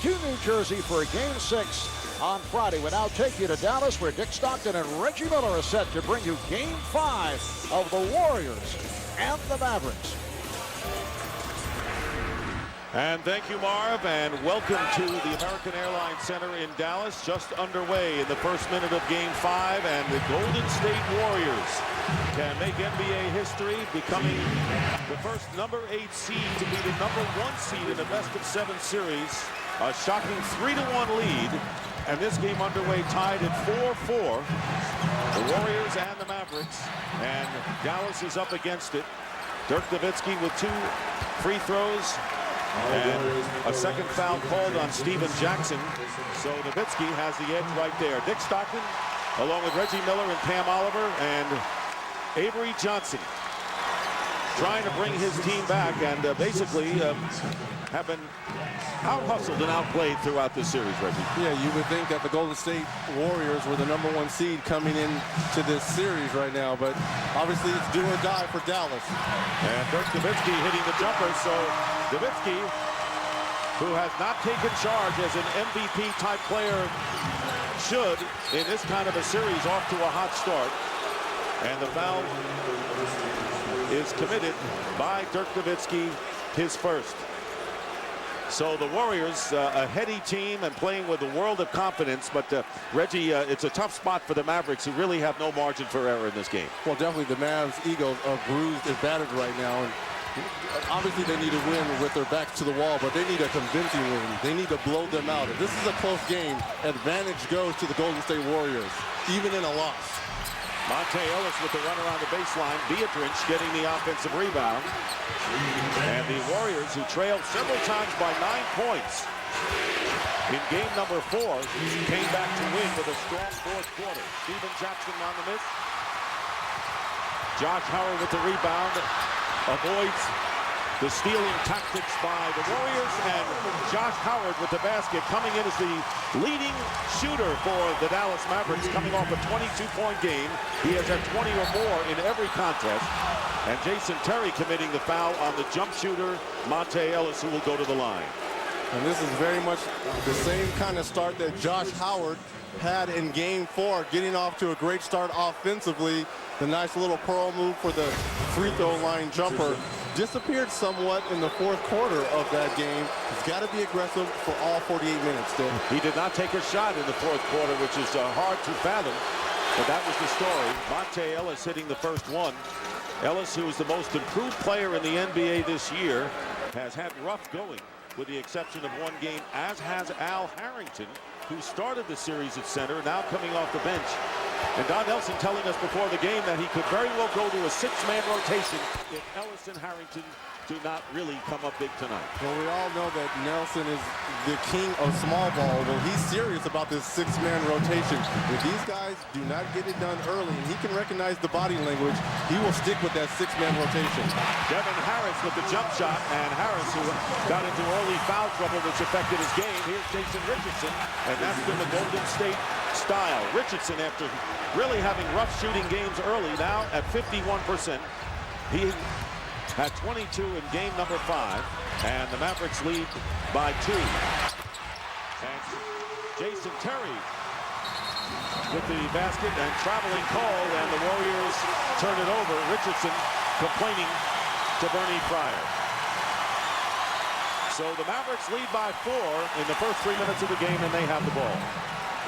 to New Jersey for Game 6 on Friday. We now take you to Dallas, where Dick Stockton and Reggie Miller are set to bring you Game 5 of the Warriors and the Mavericks. And thank you, Marv, and welcome to the American Airlines Center in Dallas. Just underway in the first minute of Game 5, and the Golden State Warriors can make NBA history, becoming the first number 8 seed to be the number 1 seed in a best-of-7 series. A shocking 3-1 lead, and this game underway tied at 4-4. The Warriors and the Mavericks, and Dallas is up against it. Dirk Nowitzki with 2 free throws. And a second foul called on Steven Jackson. So Nowitzki has the edge right there. Dick Stockton, along with Reggie Miller and Cam Oliver and Avery Johnson, trying to bring his team back, and basically have been out-hustled and outplayed throughout this series, Reggie. Yeah, you would think that the Golden State Warriors were the number 1 seed coming into this series right now, but obviously it's do or die for Dallas. And Dirk Nowitzki hitting the jumper, so Nowitzki, who has not taken charge as an MVP-type player should in this kind of a series, off to a hot start. And the foul is committed by Dirk Nowitzki, his first. So the Warriors, a heady team and playing with a world of confidence, but Reggie, it's a tough spot for the Mavericks, who really have no margin for error in this game. Well, definitely the Mavs' ego are bruised and battered right now, and obviously they need to win with their backs to the wall, but they need a convincing win. They need to blow them out. If this is a close game, advantage goes to the Golden State Warriors, even in a loss. Monte Ellis with the run around the baseline. Beatrice getting the offensive rebound. And the Warriors, who trailed several times by 9 points in game number 4, came back to win with a strong fourth quarter. Steven Jackson on the miss. Josh Howard with the rebound. Avoids the stealing tactics by the Warriors, and Josh Howard with the basket, coming in as the leading shooter for the Dallas Mavericks, coming off a 22-point game. He has had 20 or more in every contest. And Jason Terry committing the foul on the jump shooter, Monte Ellis, who will go to the line. And this is very much the same kind of start that Josh Howard had in game 4, getting off to a great start offensively. The nice little pearl move for the free throw line jumper disappeared somewhat in the fourth quarter of that game. He's got to be aggressive for all 48 minutes, Dick. He did not take a shot in the fourth quarter, which is hard to fathom, but that was the story. Monte Ellis hitting the first one. Ellis, who is the most improved player in the NBA this year, has had rough going, with the exception of one game, as has Al Harrington, who started the series at center, now coming off the bench. And Don Nelson telling us before the game that he could very well go to a 6-man rotation if Ellis and Harrington do not really come up big tonight. Well, we all know that Nelson is the king of small ball. Well, he's serious about this 6-man rotation. If these guys do not get it done early, and he can recognize the body language, he will stick with that 6-man rotation. Devin Harris with the jump shot, and Harris, who got into early foul trouble, which affected his game. Here's Jason Richardson, and that's been the Golden State style. Richardson, after really having rough shooting games early, now at 51%. He had 22 in game number 5, and the Mavericks lead by 2. And Jason Terry with the basket and traveling call, and the Warriors turn it over. Richardson complaining to Bernie Pryor. So the Mavericks lead by 4 in the first 3 minutes of the game, and they have the ball.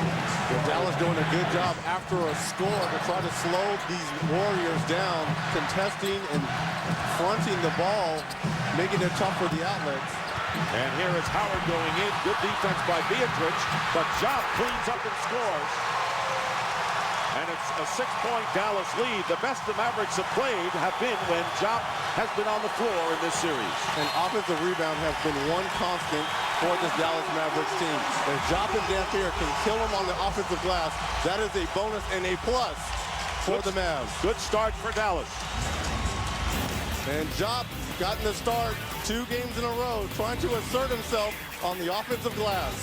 Well, Dallas doing a good job after a score to try to slow these Warriors down, contesting and fronting the ball, making it tough for the outlets. And here is Howard going in. Good defense by Beatrice, but Job cleans up and scores. And it's a 6-point Dallas lead. The best the Mavericks have played have been when Job has been on the floor in this series. And offensive rebound has been one constant for this Dallas Mavericks team. If Job and Dampier can kill him on the offensive glass, that is a bonus and a plus for the Mavs. Good start for Dallas. And Job gotten the start 2 games in a row, trying to assert himself on the offensive glass.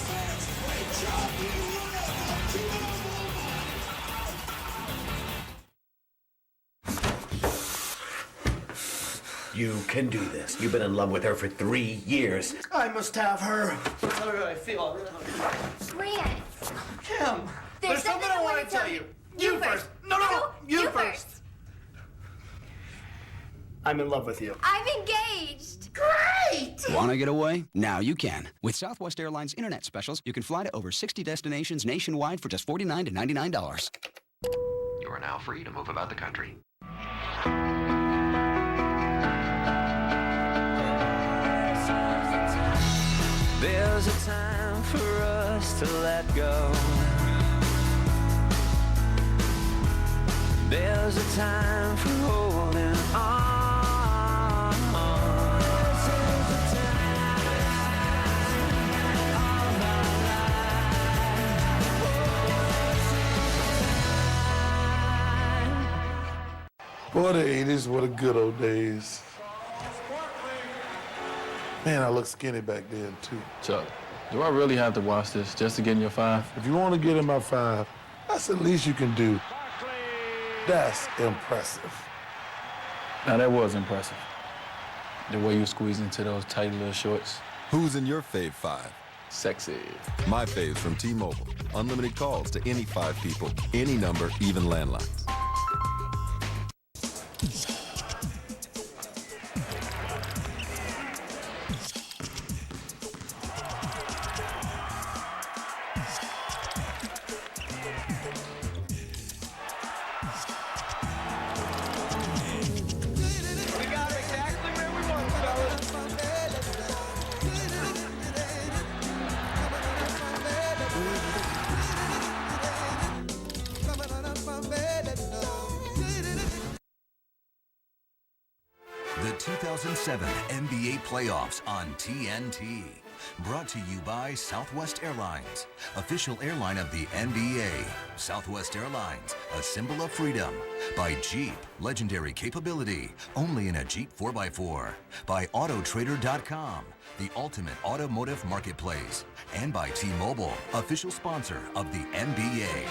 You can do this. You've been in love with her for 3 years. I must have her. Tell her how I feel. Grant. Kim, there's something I want to tell you. You first. No, you first. I'm in love with you. I'm engaged. Great! Want to get away? Now you can. With Southwest Airlines Internet Specials, you can fly to over 60 destinations nationwide for just $49 to $99. You are now free to move about the country. There's a time for us to let go. There's a time for holding on. Boy, the 80s were the good old days. Man, I looked skinny back then, too. Chuck, do I really have to watch this just to get in your 5? If you want to get in my 5, that's the least you can do. That's impressive. Now, that was impressive. The way you squeezed into those tight little shorts. Who's in your fave 5? Sexy. My fave's from T-Mobile. Unlimited calls to any 5 people, any number, even landlines. The 2007 NBA Playoffs on TNT. Brought to you by Southwest Airlines, official airline of the NBA. Southwest Airlines, a symbol of freedom. By Jeep, legendary capability, only in a Jeep 4x4. By Autotrader.com, the ultimate automotive marketplace. And by T-Mobile, official sponsor of the NBA.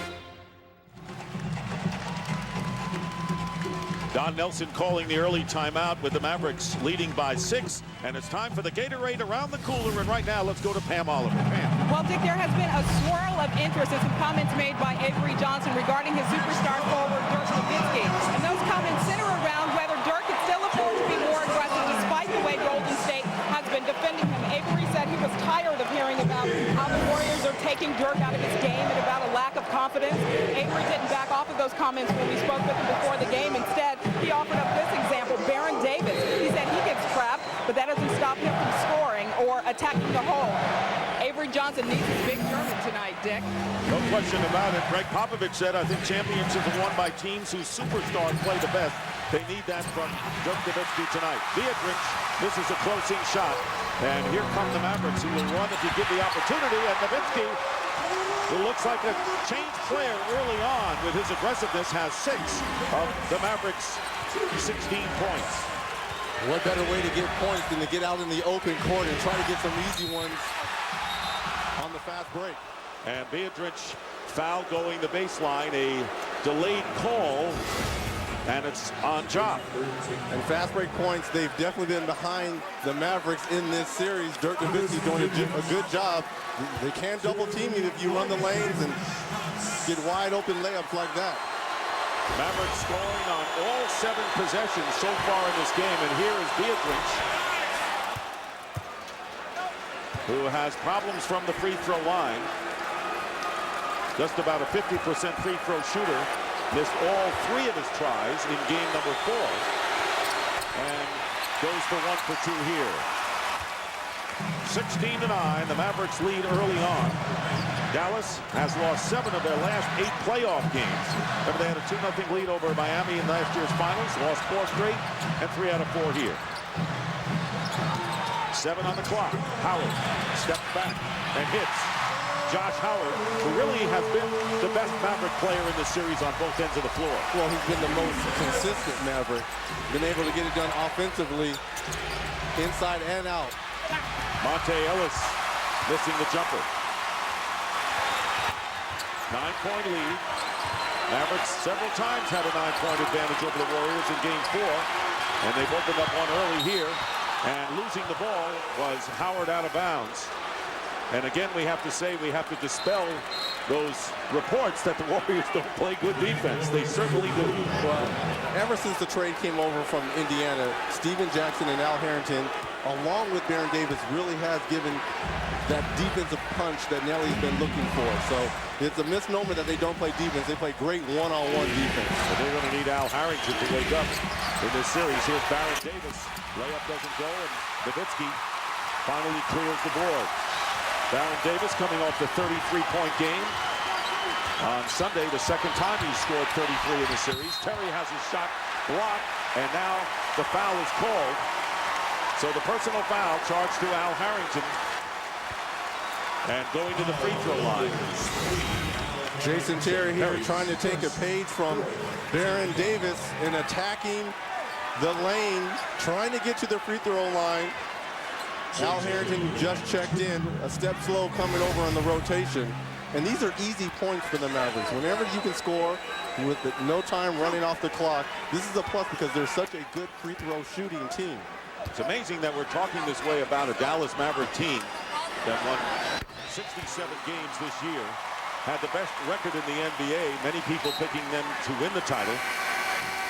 Don Nelson calling the early timeout with the Mavericks leading by 6. And it's time for the Gatorade around the cooler. And right now, let's go to Pam Oliver. Pam. Well, Dick, there has been a swirl of interest and some comments made by Avery Johnson regarding his superstar forward, Dirk Nowitzki. And those comments center around whether Dirk can still afford to be more aggressive despite the way Golden State has been defending him. Avery said he was tired of hearing about how the Warriors are taking Dirk out of his game and about a lack of confidence. Avery didn't back off of those comments when we spoke with him before the game. Instead, he offered up this example, Baron Davis. He said he gets trapped, but that doesn't stop him from scoring or attacking the hole. Avery Johnson needs his big German tonight, Dick. No question about it. Greg Popovich said, I think championships are won by teams whose superstars play the best. They need that from Dirk Nowitzki tonight. Beatrice, this is a closing shot. And here come the Mavericks, who will run if you give the opportunity. And Nowitzki, who looks like a changed player early on with his aggressiveness, has 6 of the Mavericks' 16 points. What better way to get points than to get out in the open court and try to get some easy ones on the fast break. And Beatrice foul going the baseline, a delayed call, and it's on Job. And fast break points, they've definitely been behind the Mavericks in this series. Dirk Nowitzki doing a good job. They can double team you if you run the lanes and get wide open layups like that. Mavericks scoring on all 7 possessions so far in this game. And here is Beatrice, who has problems from the free throw line. Just about a 50% free throw shooter. Missed all 3 of his tries in game number 4. And goes for 1 for 2 here. 16-9, the Mavericks lead early on. Dallas has lost 7 of their last 8 playoff games. Remember, they had a 2-0 lead over Miami in last year's finals. Lost 4 straight and 3 out of 4 here. 7 on the clock. Howard steps back and hits. Josh Howard, who really has been the best Maverick player in this series on both ends of the floor. Well, he's been the most consistent Maverick. Been able to get it done offensively, inside and out. Monte Ellis missing the jumper. 9-point lead. Mavericks several times had a 9-point advantage over the Warriors in game 4. And they've opened up one early here. And losing the ball was Howard out of bounds. And again, we have to say, we have to dispel those reports that the Warriors don't play good defense. They certainly do. Well, ever since the trade came over from Indiana, Steven Jackson and Al Harrington, along with Baron Davis, really has given that defensive punch that Nelly's been looking for. So it's a misnomer that they don't play defense. They play great one-on-one defense. And they're going to need Al Harrington to wake up in this series. Here's Baron Davis. Layup doesn't go, and Nowitzki finally clears the board. Baron Davis coming off the 33-point game. On Sunday, the second time he scored 33 in the series. Terry has his shot blocked, and now the foul is called. So the personal foul charged to Al Harrington. And going to the free throw line. Jason Terry here trying to take a page from Baron Davis in attacking the lane, trying to get to the free throw line. Al Harrington just checked in, a step slow coming over on the rotation. And these are easy points for the Mavericks. Whenever you can score with no time running off the clock, this is a plus because they're such a good free throw shooting team. It's amazing that we're talking this way about a Dallas Maverick team that won 67 games this year, had the best record in the NBA, many people picking them to win the title.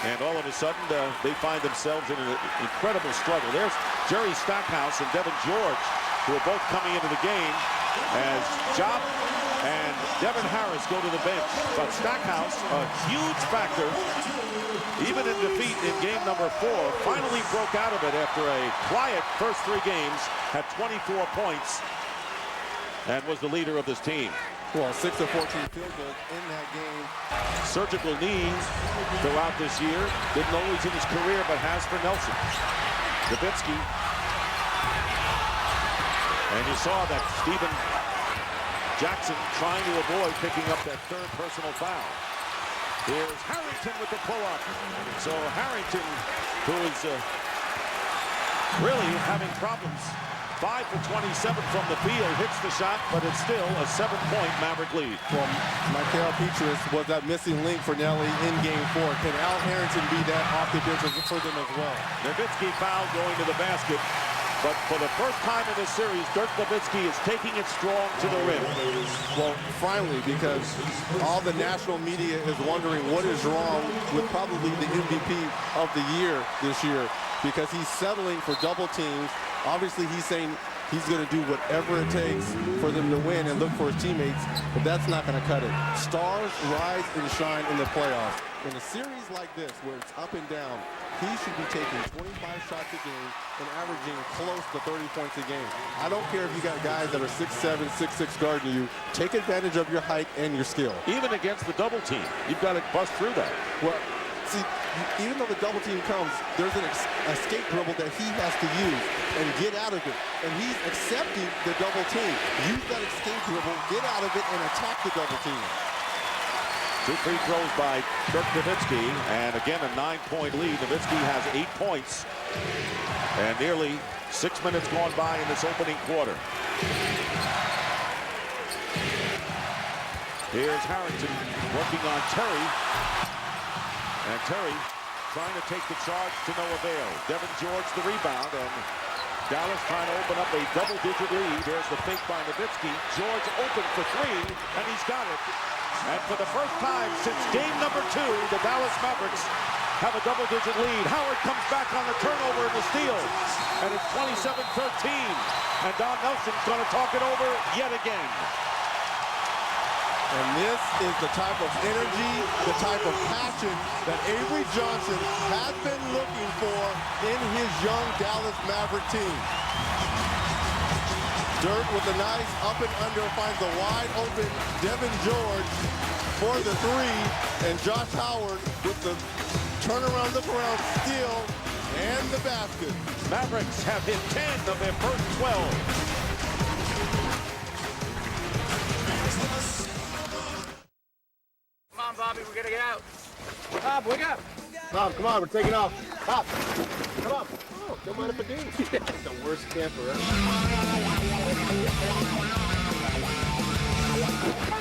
And all of a sudden, they find themselves in an incredible struggle. There's Jerry Stackhouse and Devin George, who are both coming into the game as Job and Devin Harris go to the bench. But Stackhouse, a huge factor, even in defeat in game number 4, finally broke out of it after a quiet first 3 games, had 24 points, and was the leader of this team. Well, 6 of 14 field goals in that game. Surgical knees throughout this year. Didn't always in his career, but has for Nelson. Nowitzki. And you saw that Steven Jackson trying to avoid picking up that third personal foul. Here's Harrington with the pull-up. So Harrington, who is really having problems. 5 for 27 from the field, hits the shot, but it's still a 7-point Maverick lead. Well, Michael Petrus was that missing link for Nelly in game 4. Can Al Harrington be that off the bench for them as well? Nowitzki foul going to the basket, but for the first time in this series, Dirk Nowitzki is taking it strong to the rim. Well, finally, because all the national media is wondering what is wrong with probably the MVP of the year this year, because he's settling for double teams. Obviously, he's saying he's going to do whatever it takes for them to win and look for his teammates, but that's not going to cut it. Stars rise and shine in the playoffs. In a series like this, where it's up and down, he should be taking 25 shots a game and averaging close to 30 points a game. I don't care if you got guys that are 6'7", 6'6" guarding you. Take advantage of your height and your skill. Even against the double team, you've got to bust through that. Well, see, even though the double team comes, there's an escape dribble that he has to use and get out of it. And he's accepting the double team. Use that escape dribble, get out of it, and attack the double team. 2 free throws by Dirk Nowitzki, and again a 9-point lead. Nowitzki has 8 points, and nearly 6 minutes gone by in this opening quarter. Here's Harrington working on Terry. And Terry trying to take the charge to no avail. Devin George the rebound, and Dallas trying to open up a double-digit lead. There's the fake by Nowitzki. George open for 3, and he's got it. And for the first time since game number 2, the Dallas Mavericks have a double-digit lead. Howard comes back on the turnover and the steal, and it's 27-13. And Don Nelson's going to talk it over yet again. And this is the type of energy, the type of passion that Avery Johnson has been looking for in his young Dallas Maverick team. Dirk with a nice up and under, finds a wide open Devin George for the 3, and Josh Howard with the turnaround, look around, steal, and the basket. Mavericks have hit 10 of their first 12. Come on, Bobby, we gotta get out. Bob, wake up. Bob, come on, we're taking off. Bob, come on. Oh, don't mind if I do. The worst camper ever.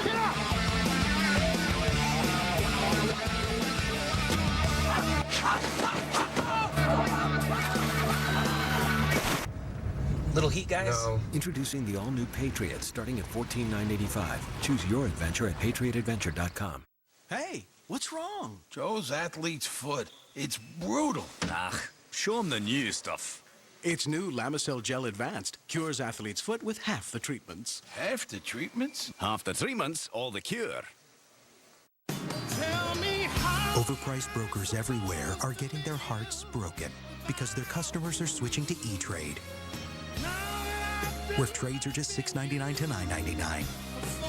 Get up. guys? No. Introducing the all-new Patriot, starting at $14,985. Choose your adventure at patriotadventure.com. Hey, what's wrong? Joe's athlete's foot. It's brutal. Show him the new stuff. It's new Lamisil Gel Advanced. Cures athlete's foot with half the treatments. Half the treatments? Half the treatments, all the cure. Tell me how. Overpriced brokers everywhere are getting their hearts broken because their customers are switching to E-Trade, where trades are just $6.99 to $9.99.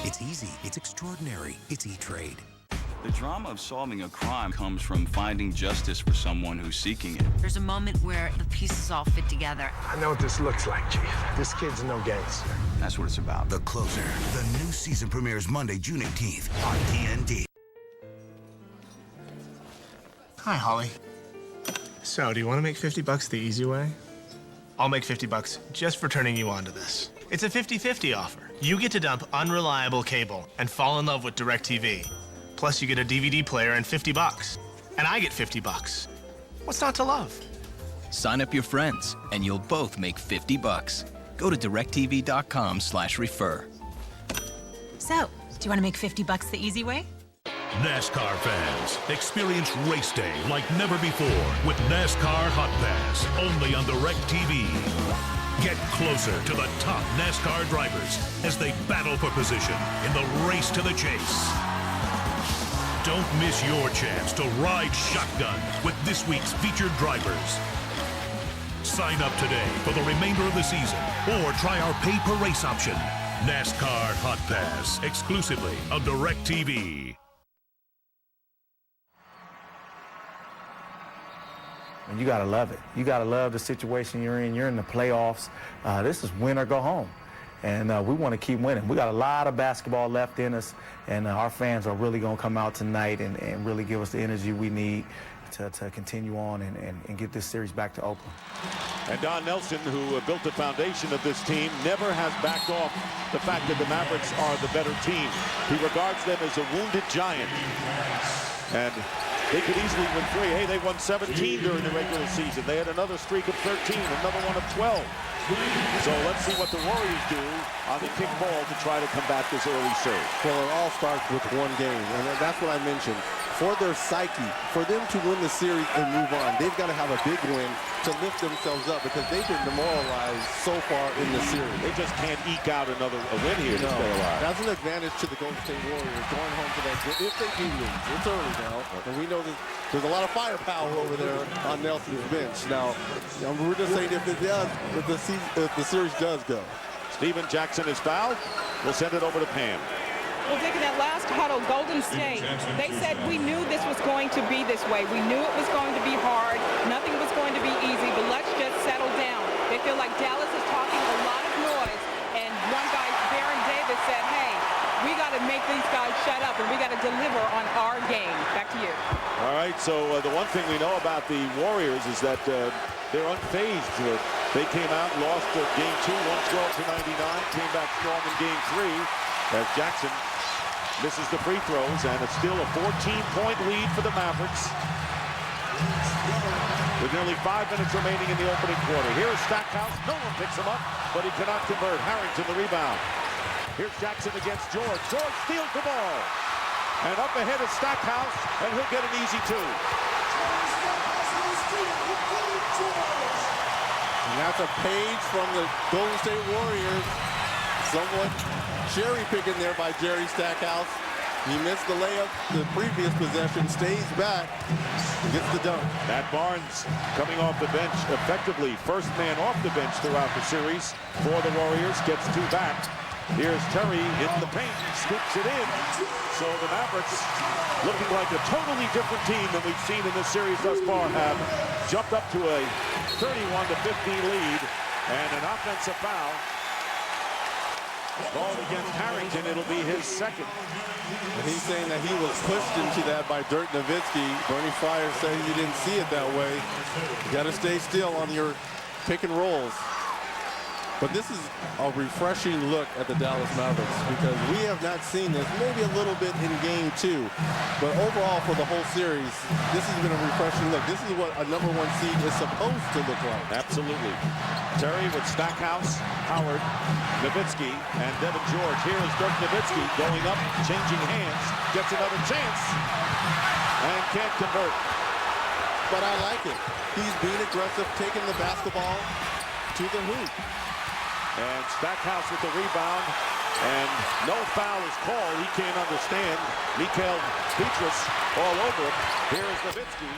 It's easy, it's extraordinary, it's E-Trade. The drama of solving a crime comes from finding justice for someone who's seeking it. There's a moment where the pieces all fit together. I know what this looks like, Chief. This kid's no gangster. That's what it's about. The Closer. The new season premieres Monday, June 18th on TNT. Hi, Holly. So, do you want to make $50 the easy way? I'll make $50 just for turning you on to this. It's a 50-50 offer. You get to dump unreliable cable and fall in love with DirecTV. Plus, you get a DVD player and $50. And I get $50. What's not to love? Sign up your friends, and you'll both make $50. Go to directtv.com/refer. So, do you want to make $50 the easy way? NASCAR fans, experience race day like never before with NASCAR Hot Pass, only on DirecTV. Get closer to the top NASCAR drivers as they battle for position in the race to the chase. Don't miss your chance to ride shotgun with this week's featured drivers. Sign up today for the remainder of the season or try our pay-per-race option. NASCAR Hot Pass, exclusively on DirecTV. And you got to love it. You got to love the situation you're in. You're in the playoffs. This is win or go home. And we want to keep winning. We got a lot of basketball left in us, and our fans are really going to come out tonight and really give us the energy we need to continue on and get this series back to Oakland. And Don Nelson, who built the foundation of this team, never has backed off the fact that the Mavericks are the better team. He regards them as a wounded giant. And they could easily win 3. Hey, they won 17 during the regular season. They had another streak of 13, another one of 12. So let's see what the Warriors do on the kick ball to try to combat this early surge. Well, it all starts with one game, and that's what I mentioned. For their psyche, for them to win the series and move on, they've got to have a big win to lift themselves up because they've been demoralized so far in the series. They just can't eke out a win here to stay alive. That's an advantage to the Golden State Warriors going home to that game. If they do lose, it's early now, and we know that there's a lot of firepower over there on Nelson's bench. Now, we're just saying if the series does go. Steven Jackson is fouled. We'll send it over to Pam. Well, Dick, in that last huddle, Golden State, they said we knew this was going to be this way. We knew it was going to be hard. Nothing was going to be easy, but let's just settle down. They feel like Dallas is talking a lot of noise, and one guy, Baron Davis, said, hey, we got to make these guys shut up, and we got to deliver on our game. Back to you. All right, so the one thing we know about the Warriors is that they're unfazed. They came out and lost game 2, 112 to 99, came back strong in game 3 as Jackson misses the free throws, and it's still a 14-point lead for the Mavericks with nearly 5 minutes remaining in the opening quarter. Here's Stackhouse. No one picks him up, but he cannot convert. Harrington the rebound. Here's Jackson against George. George steals the ball. And up ahead is Stackhouse, and he'll get an easy 2. And that's a page from the Golden State Warriors. Somewhat cherry-picking there by Jerry Stackhouse. He missed the layup the previous possession, stays back, gets the dunk. Matt Barnes coming off the bench effectively. First man off the bench throughout the series for the Warriors. Gets 2 back. Here's Terry in the paint, scoops it in. So the Mavericks, looking like a totally different team than we've seen in this series thus far, have jumped up to a 31-15 lead, and an offensive foul. Ball against Harrington, it'll be his second. And he's saying that he was pushed into that by Dirk Nowitzki. Bernie Fryer said he didn't see it that way. You got to stay still on your pick and rolls. But this is a refreshing look at the Dallas Mavericks because we have not seen this, maybe a little bit in game 2. But overall for the whole series, this has been a refreshing look. This is what a #1 seed is supposed to look like. Absolutely. Terry with Stackhouse, Howard, Nowitzki, and Devin George. Here is Dirk Nowitzki going up, changing hands, gets another chance, and can't convert. But I like it. He's being aggressive, taking the basketball to the hoop. And Stackhouse with the rebound, and no foul is called. He can't understand. Mikael Petrus all over him. Here is Nowitzki.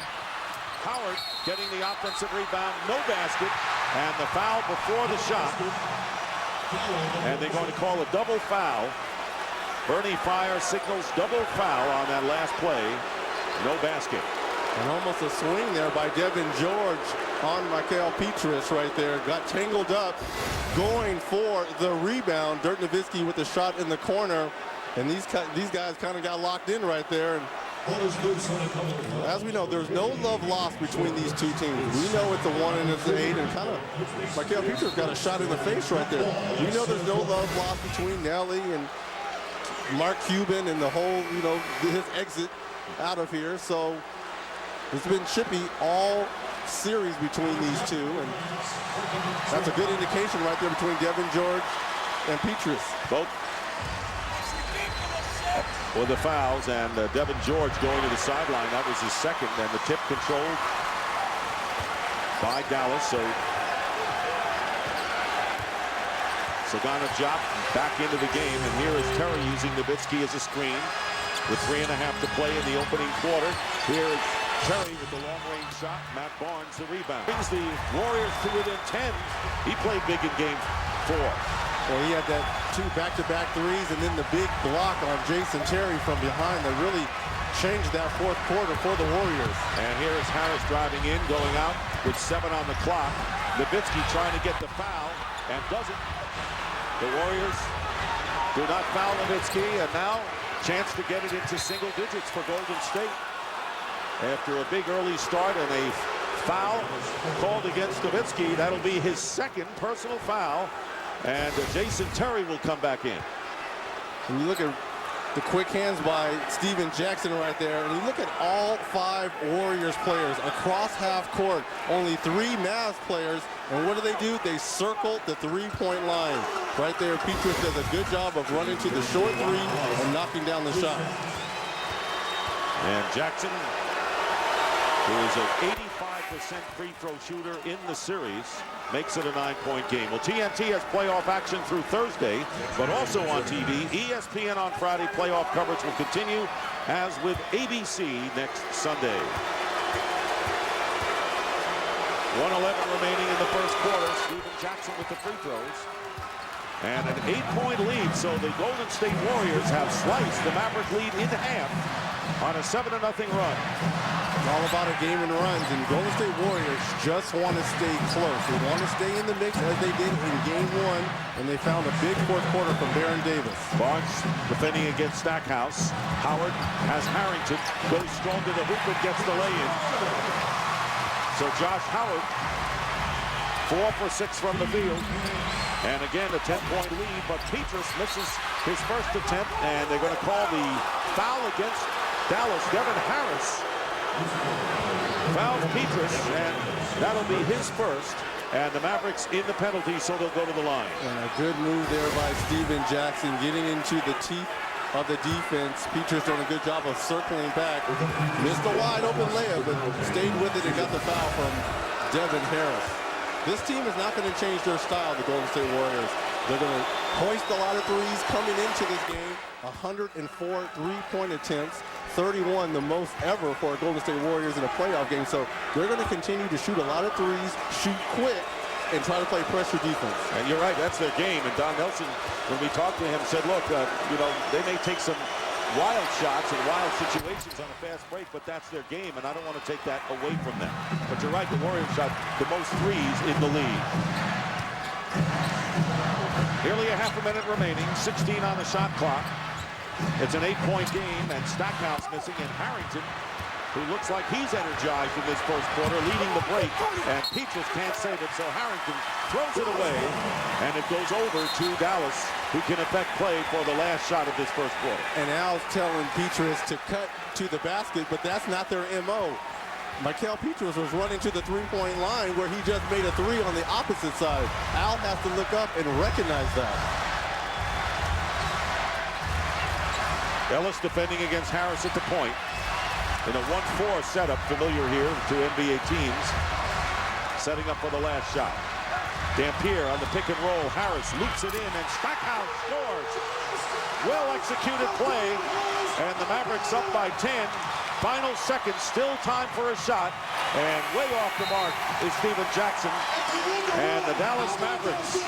Howard getting the offensive rebound, no basket, and the foul before the shot. And they're going to call a double foul. Bernie Fryer signals double foul on that last play. No basket. And almost a swing there by Devin George on Mikael Petrus right there. Got tangled up, going for the rebound. Dirk Nowitzki with the shot in the corner. And these guys kind of got locked in right there. And as we know, there's no love lost between these two teams. We know it's a 1 and it's an 8, and kind of Mikael Petrus got a shot in the face right there. We know there's no love lost between Nelly and Mark Cuban and the whole, you know, his exit out of here. So it's been chippy all series between these two, and that's a good indication right there between Devin George and Petrus. Both with the fouls, and Devin George going to the sideline. That was his second, and the tip controlled by Dallas. So Sagana Diop back into the game, and here is Terry using Nowitzki as a screen with 3.5 to play in the opening quarter. Here is Terry with the long-range shot. Matt Barnes the rebound. Brings the Warriors to within 10. He played big in game 4. Well, he had that 2 back-to-back threes, and then the big block on Jason Terry from behind that really changed that fourth quarter for the Warriors. And here is Harris driving in, going out with 7 on the clock. Nowitzki trying to get the foul and doesn't. The Warriors do not foul Nowitzki, and now chance to get it into single digits for Golden State. After a big early start and a foul called against Nowitzki, that'll be his second personal foul. And Jason Terry will come back in. And you look at the quick hands by Steven Jackson right there, and you look at all 5 Warriors players across half court. Only 3 Mavs players, and what do? They circle the 3-point line. Right there, Petrus does a good job of running to the short 3 and knocking down the shot. And Jackson, who is an 85% free throw shooter in the series, makes it a 9-point game. Well, TNT has playoff action through Thursday, but also on TV. ESPN on Friday. Playoff coverage will continue, as with ABC next Sunday. 1:11 remaining in the first quarter. Steven Jackson with the free throws. And an 8-point lead, so the Golden State Warriors have sliced the Maverick lead in half on a 7-0 run. It's all about a game and runs, and Golden State Warriors just want to stay close. They want to stay in the mix as they did in game 1, and they found a big fourth quarter from Baron Davis. Barnes defending against Stackhouse. Howard has Harrington, goes strong to the hoop and gets the lay-in. So Josh Howard, 4 for 6 from the field. And again, a 10-point lead, but Petrus misses his first attempt, and they're going to call the foul against Dallas. Devin Harris fouls Petrus, and that'll be his first. And the Mavericks in the penalty, so they'll go to the line. And a good move there by Steven Jackson, getting into the teeth of the defense. Petrus doing a good job of circling back. Missed a wide open layup, but stayed with it and got the foul from Devin Harris. This team is not going to change their style, the Golden State Warriors. They're going to hoist a lot of threes coming into this game. 104 3-point attempts, 31 the most ever for Golden State Warriors in a playoff game. So they're going to continue to shoot a lot of threes, shoot quick, and try to play pressure defense. And you're right, that's their game. And Don Nelson, when we talked to him, said, look, you know, they may take some wild shots and wild situations on a fast break, but that's their game, and I don't want to take that away from them. But you're right, the Warriors shot the most threes in the league. Nearly a half a minute remaining, 16 on the shot clock. It's an 8-point game, and Stackhouse missing, and Harrington who looks like he's energized in this first quarter, leading the break. And Petras can't save it, so Harrington throws it away. And it goes over to Dallas, who can effect play for the last shot of this first quarter. And Al's telling Petras to cut to the basket, but that's not their MO. Michael Petras was running to the three-point line where he just made a three on the opposite side. Al has to look up and recognize that. Ellis defending against Harris at the point. In a 1-4 setup, familiar here to NBA teams. Setting up for the last shot. Dampier on the pick and roll. Harris loops it in and Stackhouse scores. Well-executed play. And the Mavericks up by 10. Final seconds, still time for a shot. And way off the mark is Steven Jackson. And the Dallas Mavericks,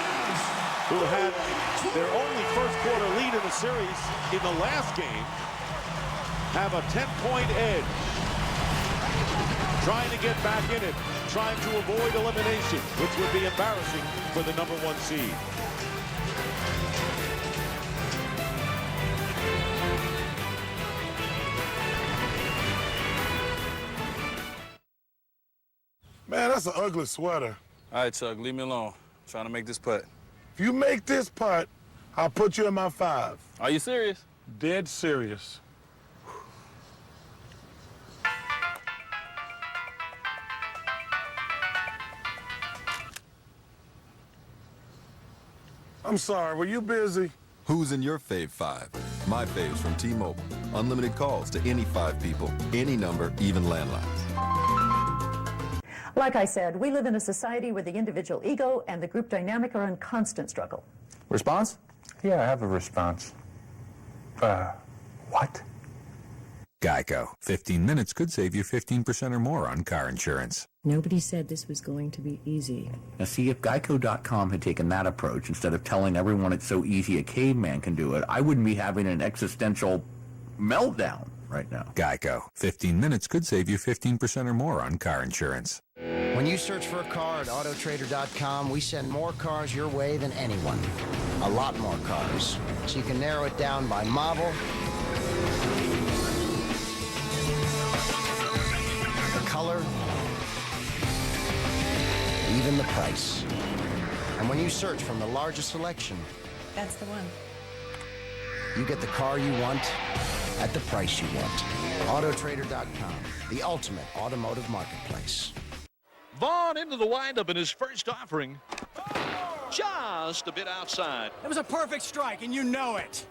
who had their only first quarter lead in the series in the last game, have a 10-point edge. Trying to get back in it, trying to avoid elimination, which would be embarrassing for the #1 seed. Man, that's an ugly sweater. All right, Tug, leave me alone. I'm trying to make this putt. If you make this putt, I'll put you in my 5. Are you serious? Dead serious. I'm sorry, were you busy? Who's in your fave 5? My faves from T-Mobile. Unlimited calls to any 5 people, any number, even landlines. Like I said, we live in a society where the individual ego and the group dynamic are in constant struggle. Response? Yeah, I have a response. What? Geico. 15 minutes could save you 15% or more on car insurance. Nobody said this was going to be easy. Now see, if Geico.com had taken that approach, instead of telling everyone it's so easy a caveman can do it, I wouldn't be having an existential meltdown right now. Geico. 15 minutes could save you 15% or more on car insurance. When you search for a car at Autotrader.com, we send more cars your way than anyone. A lot more cars. So you can narrow it down by model, the color, even the price. And when you search from the largest selection, That's the one. you get the car you want at the price you want. Autotrader.com, the ultimate automotive marketplace. Vaughn into the windup in his first offering. Just a bit outside. That was a perfect strike, and you know it.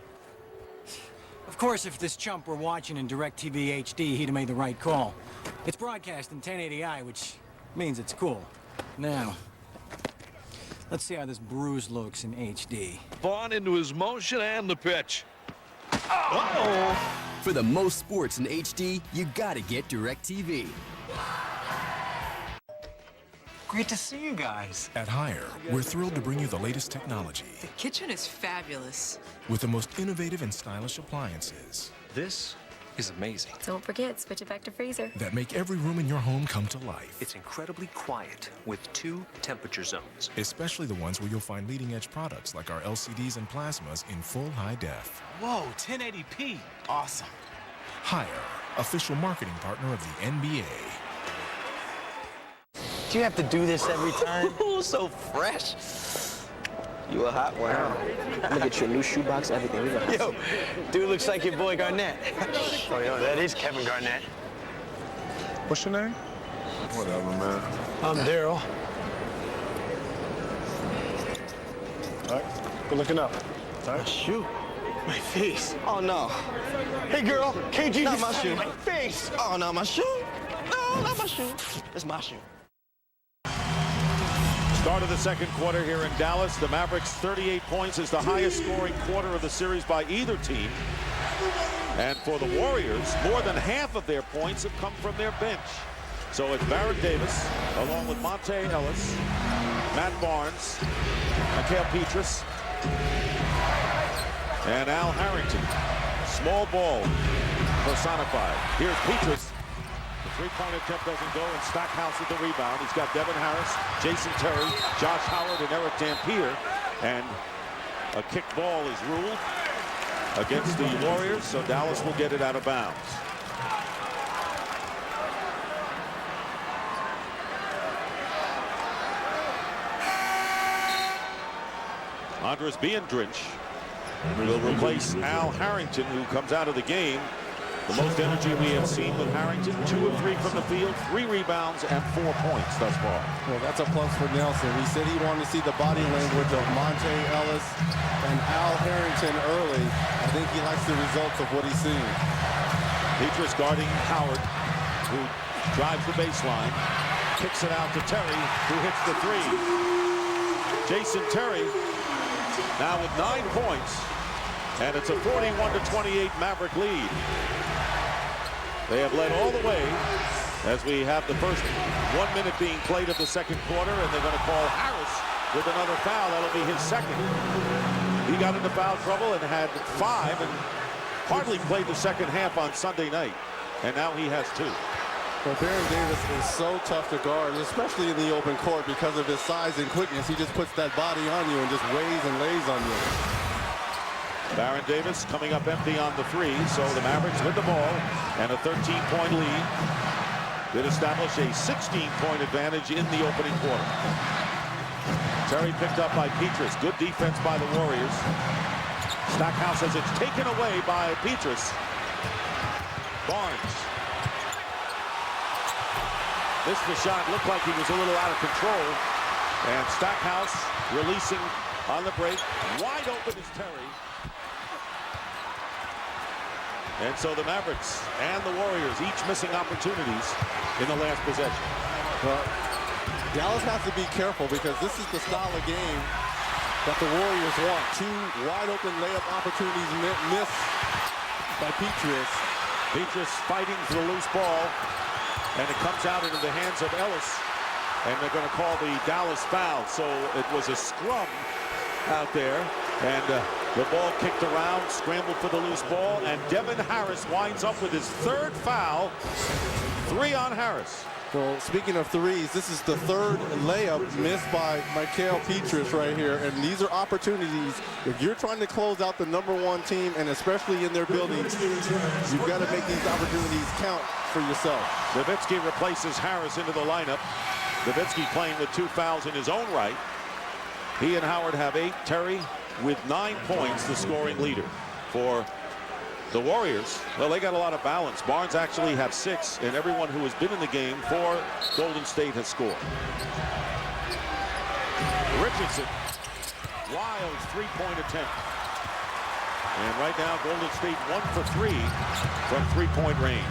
Of course, if this chump were watching in DirecTV HD, he'd have made the right call. It's broadcast in 1080i, which means it's cool. Now, let's see how this bruise looks in HD. Vaughn into his motion and the pitch. Uh-oh. For the most sports in HD, you gotta get DirecTV. Great to see you guys. At Haier, we're thrilled to bring you the latest technology The kitchen is fabulous. with the most innovative and stylish appliances This is amazing. Don't forget, switch it back to freezer. that make every room in your home come to life. It's incredibly quiet with 2 temperature zones. Especially the ones where you'll find leading-edge products like our LCDs and plasmas in full high def. Whoa, 1080p. Awesome. Haier, official marketing partner of the NBA. Do you have to do this every time? Ooh, so fresh. You a hot one. I'm gonna get you a new shoebox, everything. Yo, dude looks like your boy Garnett. Oh, yo, that is Kevin Garnett. What's your name? Whatever, man. I'm Daryl. All right, good looking up. All right. Shoot, my face. Oh, no. Hey, girl, KG, not my shoe. My face. Oh, not my shoe. No, not my shoe. It's my shoe. Start of the second quarter here in Dallas. The Mavericks 38 points is the highest scoring quarter of the series by either team. And for the Warriors, more than half of their points have come from their bench. So it's Baron Davis, along with Monte Ellis, Matt Barnes, Michael Petras, and Al Harrington. Small ball personified. Here's Petras. The three-point attempt doesn't go, and Stackhouse with the rebound. He's got Devin Harris, Jason Terry, Josh Howard, and Eric Dampier. And a kick ball is ruled against the Warriors, so Dallas will get it out of bounds. Andres Biendrich will replace Al Harrington, who comes out of the game. The most energy we have seen with Harrington, 2 of 3 from the field, 3 rebounds, and 4 points thus far. Well, that's a plus for Nelson. He said he wanted to see the body language of Monte Ellis and Al Harrington early. I think he likes the results of what he's seeing. Petras guarding Howard, who drives the baseline, kicks it out to Terry, who hits the 3. Jason Terry now with 9 points, and it's a 41-28 Maverick lead. They have led all the way as we have the first 1 minute being played of the second quarter, and they're going to call Harris with another foul. That'll be his second. He got into foul trouble and had 5 and hardly played the second half on Sunday night, and now he has 2. Well, Baron Davis is so tough to guard, especially in the open court because of his size and quickness. He just puts that body on you and just weighs and lays on you. Baron Davis coming up empty on the 3, so the Mavericks with the ball and a 13-point lead. They establish a 16-point advantage in the opening quarter. Terry picked up by Petras. Good defense by the Warriors. Stackhouse as it's taken away by Petras. Barnes. Missed the shot. Looked like he was a little out of control. And Stackhouse releasing on the break. Wide open is Terry. And so the Mavericks and the Warriors each missing opportunities in the last possession. Well, Dallas has to be careful because this is the style of game that the Warriors want. 2 wide open layup opportunities missed by Petras. Petras fighting for the loose ball, and it comes out into the hands of Ellis, and they're going to call the Dallas foul. So it was a scrum out there, and the ball kicked around, scrambled for the loose ball, and Devin Harris winds up with his 3rd foul. 3 on Harris. Well, speaking of 3s, this is the 3rd layup missed by Mikal Petras right here, and these are opportunities. If you're trying to close out the #1 team, and especially in their buildings, you've got to make these opportunities count for yourself. Nowitzki replaces Harris into the lineup. Nowitzki playing with 2 fouls in his own right. He and Howard have 8. Terry with 9 points, the scoring leader for the Warriors. Well, they got a lot of balance. Barnes actually have 6, and everyone who has been in the game for Golden State has scored. Richardson, wild 3-point attempt. And right now, Golden State 1 for 3 from 3-point range.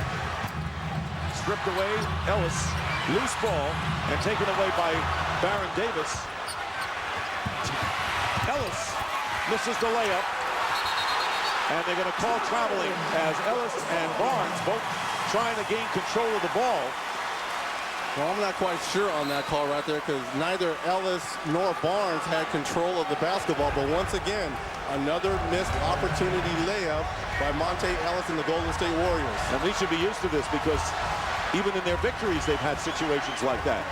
Stripped away, Ellis, loose ball, and taken away by Baron Davis. Ellis misses the layup, and they're going to call traveling as Ellis and Barnes both trying to gain control of the ball. Well, I'm not quite sure on that call right there because neither Ellis nor Barnes had control of the basketball, but once again, another missed opportunity layup by Monte Ellis and the Golden State Warriors. And we should be used to this because even in their victories, they've had situations like that.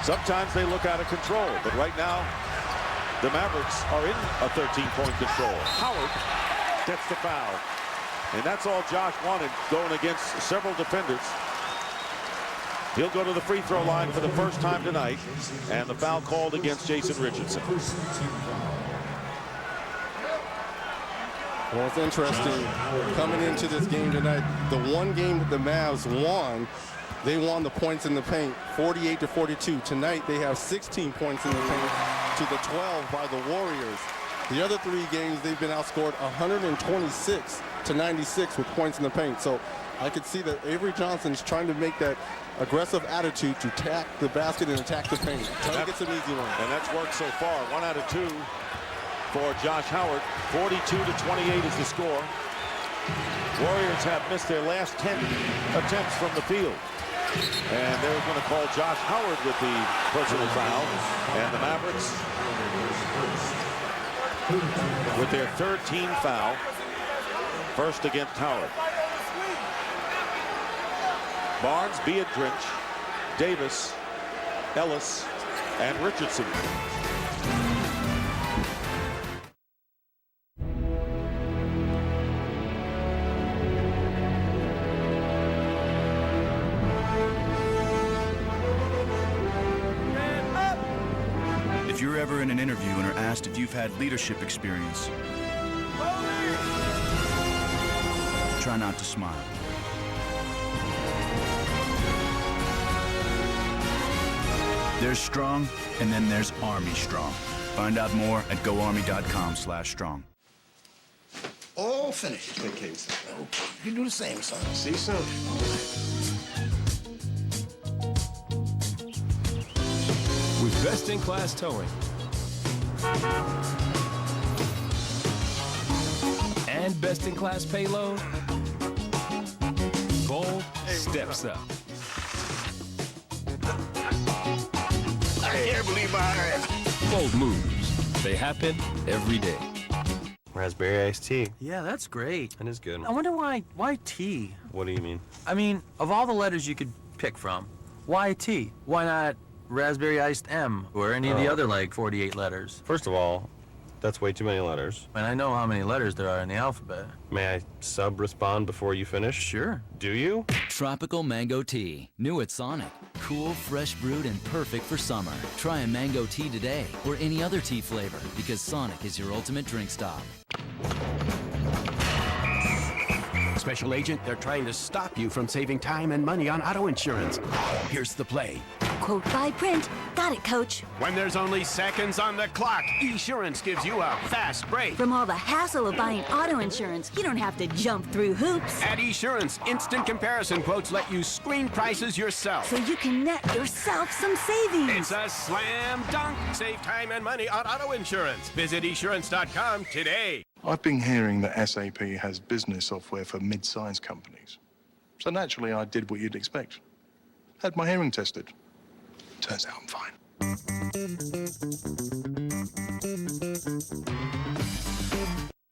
Sometimes they look out of control, but right now, the Mavericks are in a 13-point control. Howard gets the foul. And that's all Josh wanted, going against several defenders. He'll go to the free throw line for the first time tonight, and the foul called against Jason Richardson. Well, it's interesting coming into this game tonight. The one game that the Mavs won, they won the points in the paint, 48-42. Tonight, they have 16 points in the paint to the 12 by the Warriors. The other 3 games, they've been outscored 126-96 with points in the paint. So I could see that Avery Johnson's trying to make that aggressive attitude to attack the basket and attack the paint. Trying to get some easy ones. And that's worked so far. 1 out of 2 for Josh Howard. 42-28 is the score. Warriors have missed their last 10 attempts from the field. And they're going to call Josh Howard with the personal foul. And the Mavericks with their 3rd team foul. First against Howard. Barnes, Biendrich, Davis, Ellis, and Richardson. If you're ever in an interview and are asked if you've had leadership experience, try not to smile. There's strong, and then there's Army Strong. Find out more at goarmy.com/strong. All finished. Okay, you do the same, son. See you soon. With best-in-class towing and best-in-class payload, Bold steps up. I can't believe I heard. Bold moves. They happen every day. Raspberry iced tea. Yeah, that's great. That is good. I wonder why T? What do you mean? I mean, of all the letters you could pick from, why T? Why not raspberry iced M or any of the other like 48 letters? First of all, that's way too many letters. And I know how many letters there are in the alphabet. May I sub-respond before you finish? Sure. Do you? Tropical Mango Tea. New at Sonic. Cool, fresh brewed, and perfect for summer. Try a mango tea today, or any other tea flavor, because Sonic is your ultimate drink stop. Special Agent, they're trying to stop you from saving time and money on auto insurance. Here's the play. Quote by print. Got it, Coach. When there's only seconds on the clock, Esurance gives you a fast break. From all the hassle of buying auto insurance, you don't have to jump through hoops. At Esurance, instant comparison quotes let you screen prices yourself. So you can net yourself some savings. It's a slam dunk. Save time and money on auto insurance. Visit Esurance.com today. I've been hearing that SAP has business software for mid-sized companies. So naturally, I did what you'd expect. Had my hearing tested. Turns out I'm fine.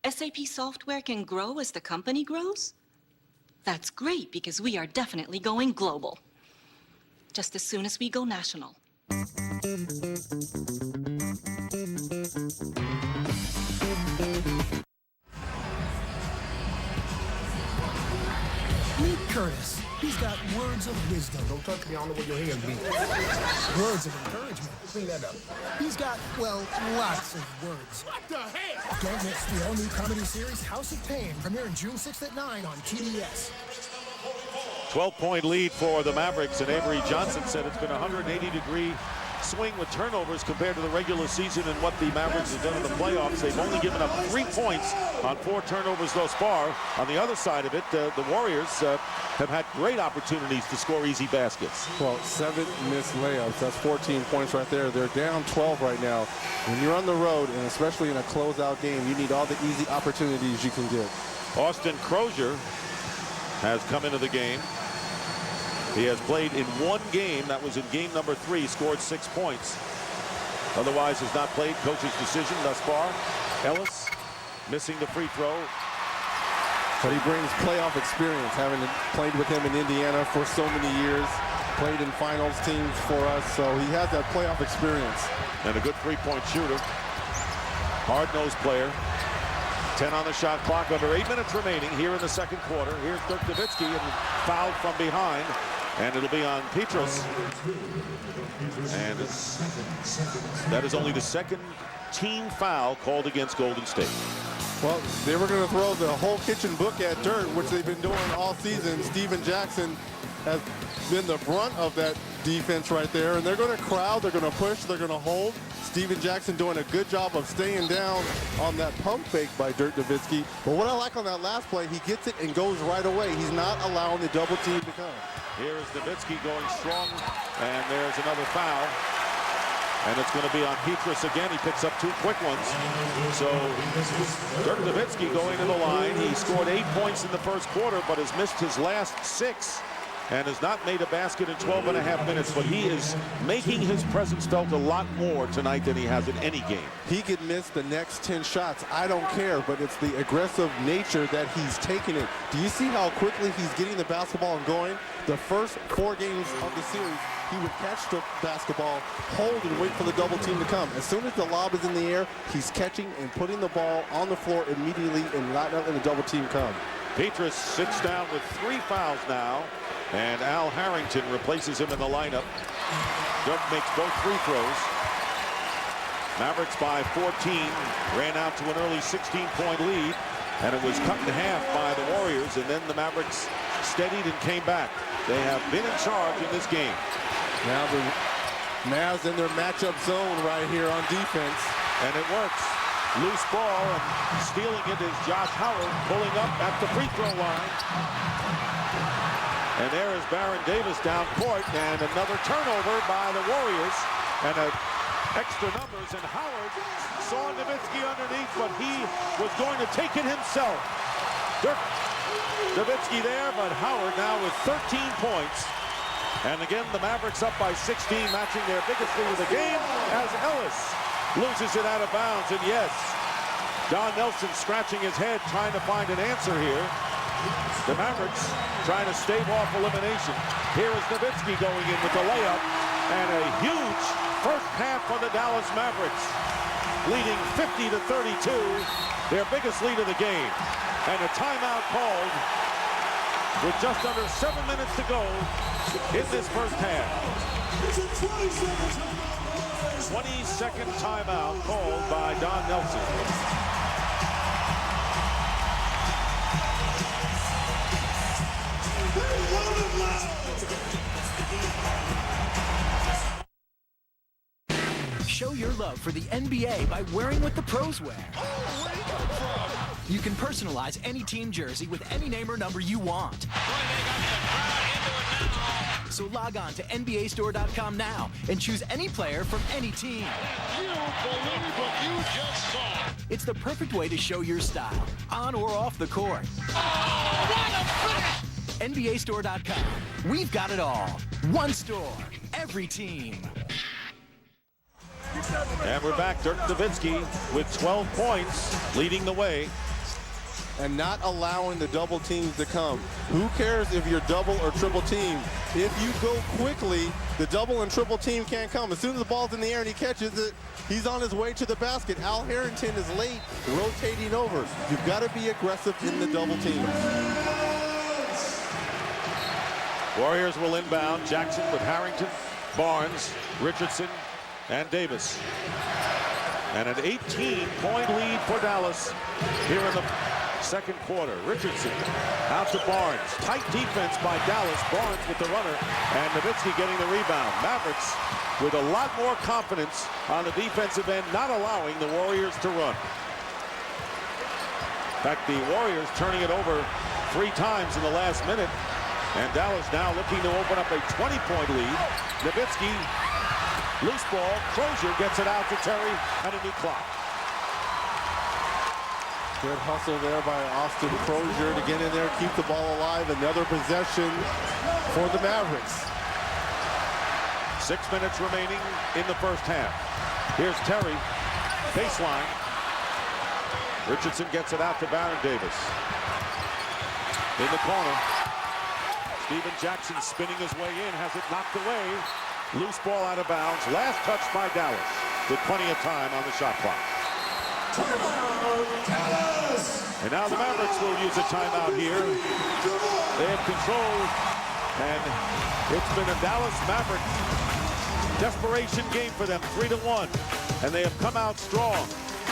SAP software can grow as the company grows? That's great because we are definitely going global. Just as soon as we go national. Meet Curtis. He's got words of wisdom. Don't touch me, I don't know what your hands be. Words of encouragement. Clean that up. He's got, well, lots of words. What the hell? Don't miss the all-new comedy series House of Pain, premiering June 6th at 9 on PTS. 12-point lead for the Mavericks, and Avery Johnson said it's been a 180-degree swing with turnovers compared to the regular season and what the Mavericks have done in the playoffs. They've only given up 3 points on 4 turnovers thus far. On the other side of it, the Warriors have had great opportunities to score easy baskets. Well, 7 missed layups. That's 14 points right there. They're down 12 right now. When you're on the road, and especially in a closeout game, you need all the easy opportunities you can get. Austin Crozier has come into the game. He has played in 1 game. That was in game number 3. Scored 6 points. Otherwise has not played. Coach's decision thus far. Ellis missing the free throw. But he brings playoff experience, having played with him in Indiana for so many years. Played in finals teams for us, so he has that playoff experience. And a good three-point shooter. Hard-nosed player. 10 on the shot clock, under 8 minutes remaining here in the second quarter. Here's Dirk Nowitzki, and fouled from behind. And it'll be on Petras. And that is only the second team foul called against Golden State. Well, they were going to throw the whole kitchen book at Dirk, which they've been doing all season. Steven Jackson has been the brunt of that defense right there. And they're going to crowd, they're going to push, they're going to hold. Steven Jackson doing a good job of staying down on that pump fake by Dirk Nowitzki. But what I like on that last play, he gets it and goes right away. He's not allowing the double team to come. Here is Nowitzki going strong, and there's another foul. And it's going to be on Petras again. He picks up 2 quick ones. So Dirk Nowitzki going to the line. He scored 8 points in the first quarter, but has missed his last 6 and has not made a basket in 12.5 minutes. But he is making his presence felt a lot more tonight than he has in any game. He could miss the next 10 shots. I don't care, but it's the aggressive nature that he's taking it. Do you see how quickly he's getting the basketball and going? The first 4 games of the series, he would catch the basketball, hold, and wait for the double team to come. As soon as the lob is in the air, he's catching and putting the ball on the floor immediately and not letting the double team come. Petras sits down with 3 fouls now, and Al Harrington replaces him in the lineup. Dirk makes both free throws. Mavericks by 14, ran out to an early 16-point lead, and it was cut in half by the Warriors, and then the Mavericks steadied and came back. They have been in charge in this game. Now the Mavs in their matchup zone right here on defense. And it works. Loose ball, and stealing it is Josh Howard, pulling up at the free throw line. And there is Baron Davis down court, and another turnover by the Warriors. And extra numbers, and Howard saw Nowitzki underneath, but he was going to take it himself. Dirk Nowitzki there, but Howard now with 13 points. And again, the Mavericks up by 16, matching their biggest lead of the game, as Ellis loses it out of bounds. And yes, Don Nelson scratching his head, trying to find an answer here. The Mavericks trying to stave off elimination. Here is Nowitzki going in with the layup, and a huge first half for the Dallas Mavericks, leading 50-32, their biggest lead of the game. And a timeout called with just under 7 minutes to go in this first half. 20-second timeout called by Don Nelson. Show your love for the NBA by wearing what the pros wear. You can personalize any team jersey with any name or number you want. So log on to NBAstore.com now and choose any player from any team. You believe what you just saw. It's the perfect way to show your style, on or off the court. Oh, what a finish! NBAstore.com. We've got it all. One store, every team. And we're back. Dirk Nowitzki with 12 points, leading the way. And not allowing the double teams to come. Who cares if you're double or triple team? If you go quickly, the double and triple team can't come. As soon as the ball's in the air and he catches it, he's on his way to the basket. Al Harrington is late, rotating over. You've got to be aggressive in the double team. Warriors will inbound. Jackson with Harrington, Barnes, Richardson, and Davis. And an 18-point lead for Dallas here in the second quarter. Richardson out to Barnes. Tight defense by Dallas. Barnes with the runner, and Nowitzki getting the rebound. Mavericks with a lot more confidence on the defensive end, not allowing the Warriors to run. In fact, the Warriors turning it over 3 times in the last minute, and Dallas now looking to open up a 20-point lead. Nowitzki, loose ball. Crozier gets it out to Terry, and a new clock. Good hustle there by Austin Crozier to get in there, keep the ball alive. Another possession for the Mavericks. 6 minutes remaining in the first half. Here's Terry, baseline. Richardson gets it out to Baron Davis. In the corner, Steven Jackson spinning his way in, has it knocked away. Loose ball out of bounds. Last touch by Dallas with plenty of time on the shot clock. And now the Mavericks will use a timeout here. They have control, and it's been a Dallas Maverick desperation game for them, 3-1. And they have come out strong,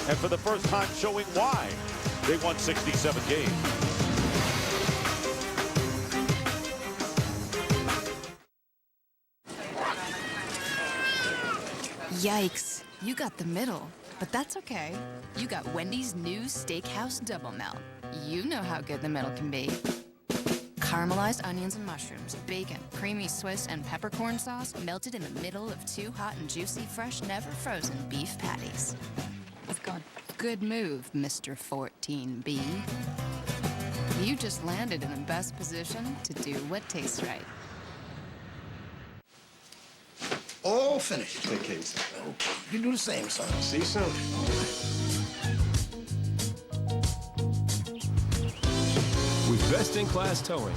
and for the first time showing why they won 67 games. Yikes, you got the middle, but that's okay. You got Wendy's new Steakhouse Double Melt. You know how good the middle can be. Caramelized onions and mushrooms, bacon, creamy Swiss, and peppercorn sauce melted in the middle of 2 hot and juicy, fresh, never frozen beef patties. It's gone. Good move, Mr. 14B. You just landed in the best position to do what tastes right. All finished. Okay, okay. You do the same, son. See you soon. With best-in-class towing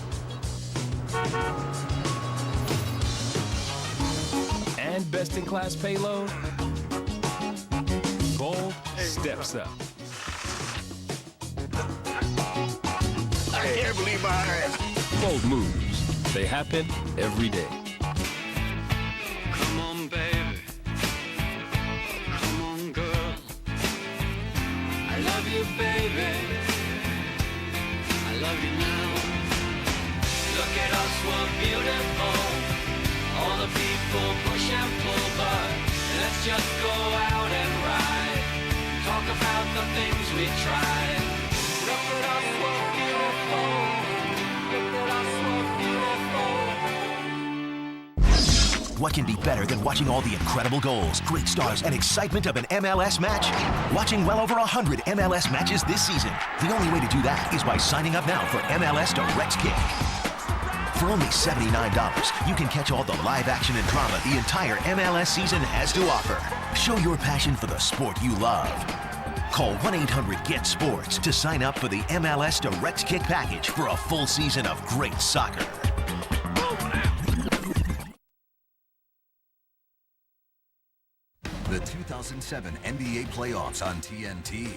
and best-in-class payload, Bold steps up. I can't believe my eyes. Bold moves. They happen every day. Come on, baby. Come on, girl. love you now. Look at us, we're beautiful. All the people push and pull, but let's just go out and ride. Talk about the things we tried. Look at us, we're beautiful. Look at us, we're beautiful. What can be better than watching all the incredible goals, great stars, and excitement of an MLS match? Watching well over 100 MLS matches this season. The only way to do that is by signing up now for MLS Direct Kick. For only $79, you can catch all the live action and drama the entire MLS season has to offer. Show your passion for the sport you love. Call 1-800-GET-SPORTS to sign up for the MLS Direct Kick package for a full season of great soccer. The 2007 NBA playoffs on TNT.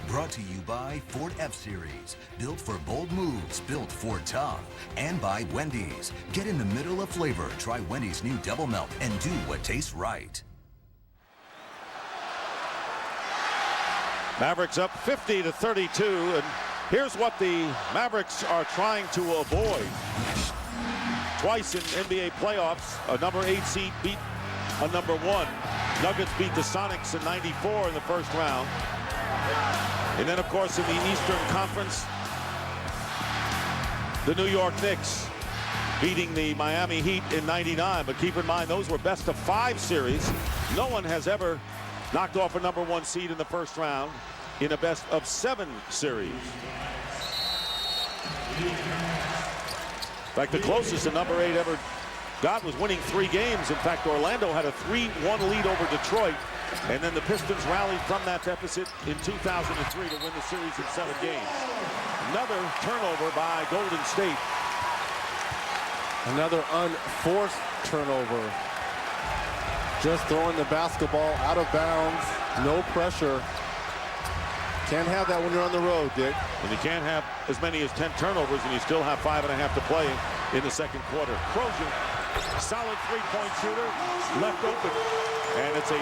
Brought to you by Ford F-Series. Built for bold moves, built for tough. And by Wendy's. Get in the middle of flavor. Try Wendy's new Double Melt and do what tastes right. Mavericks up 50-32, and here's what the Mavericks are trying to avoid. Twice in NBA playoffs, a number 8 seed beat a number 1. Nuggets beat the Sonics in '94 in the first round. And then, of course, in the Eastern Conference, the New York Knicks beating the Miami Heat in '99. But keep in mind, those were best-of-5 series. No one has ever knocked off a number 1 seed in the first round in a best-of-7 series. In fact, the closest the number 8 ever got was winning 3 games. In fact, Orlando had a 3-1 lead over Detroit, and then the Pistons rallied from that deficit in 2003 to win the series in 7 games. Another turnover by Golden State. Another unforced turnover. Just throwing the basketball out of bounds. No pressure. Can't have that when you're on the road, Dick. And you can't have as many as 10 turnovers, and you still have 5.5 to play in the second quarter. Crozier, solid three-point shooter, left open, and it's a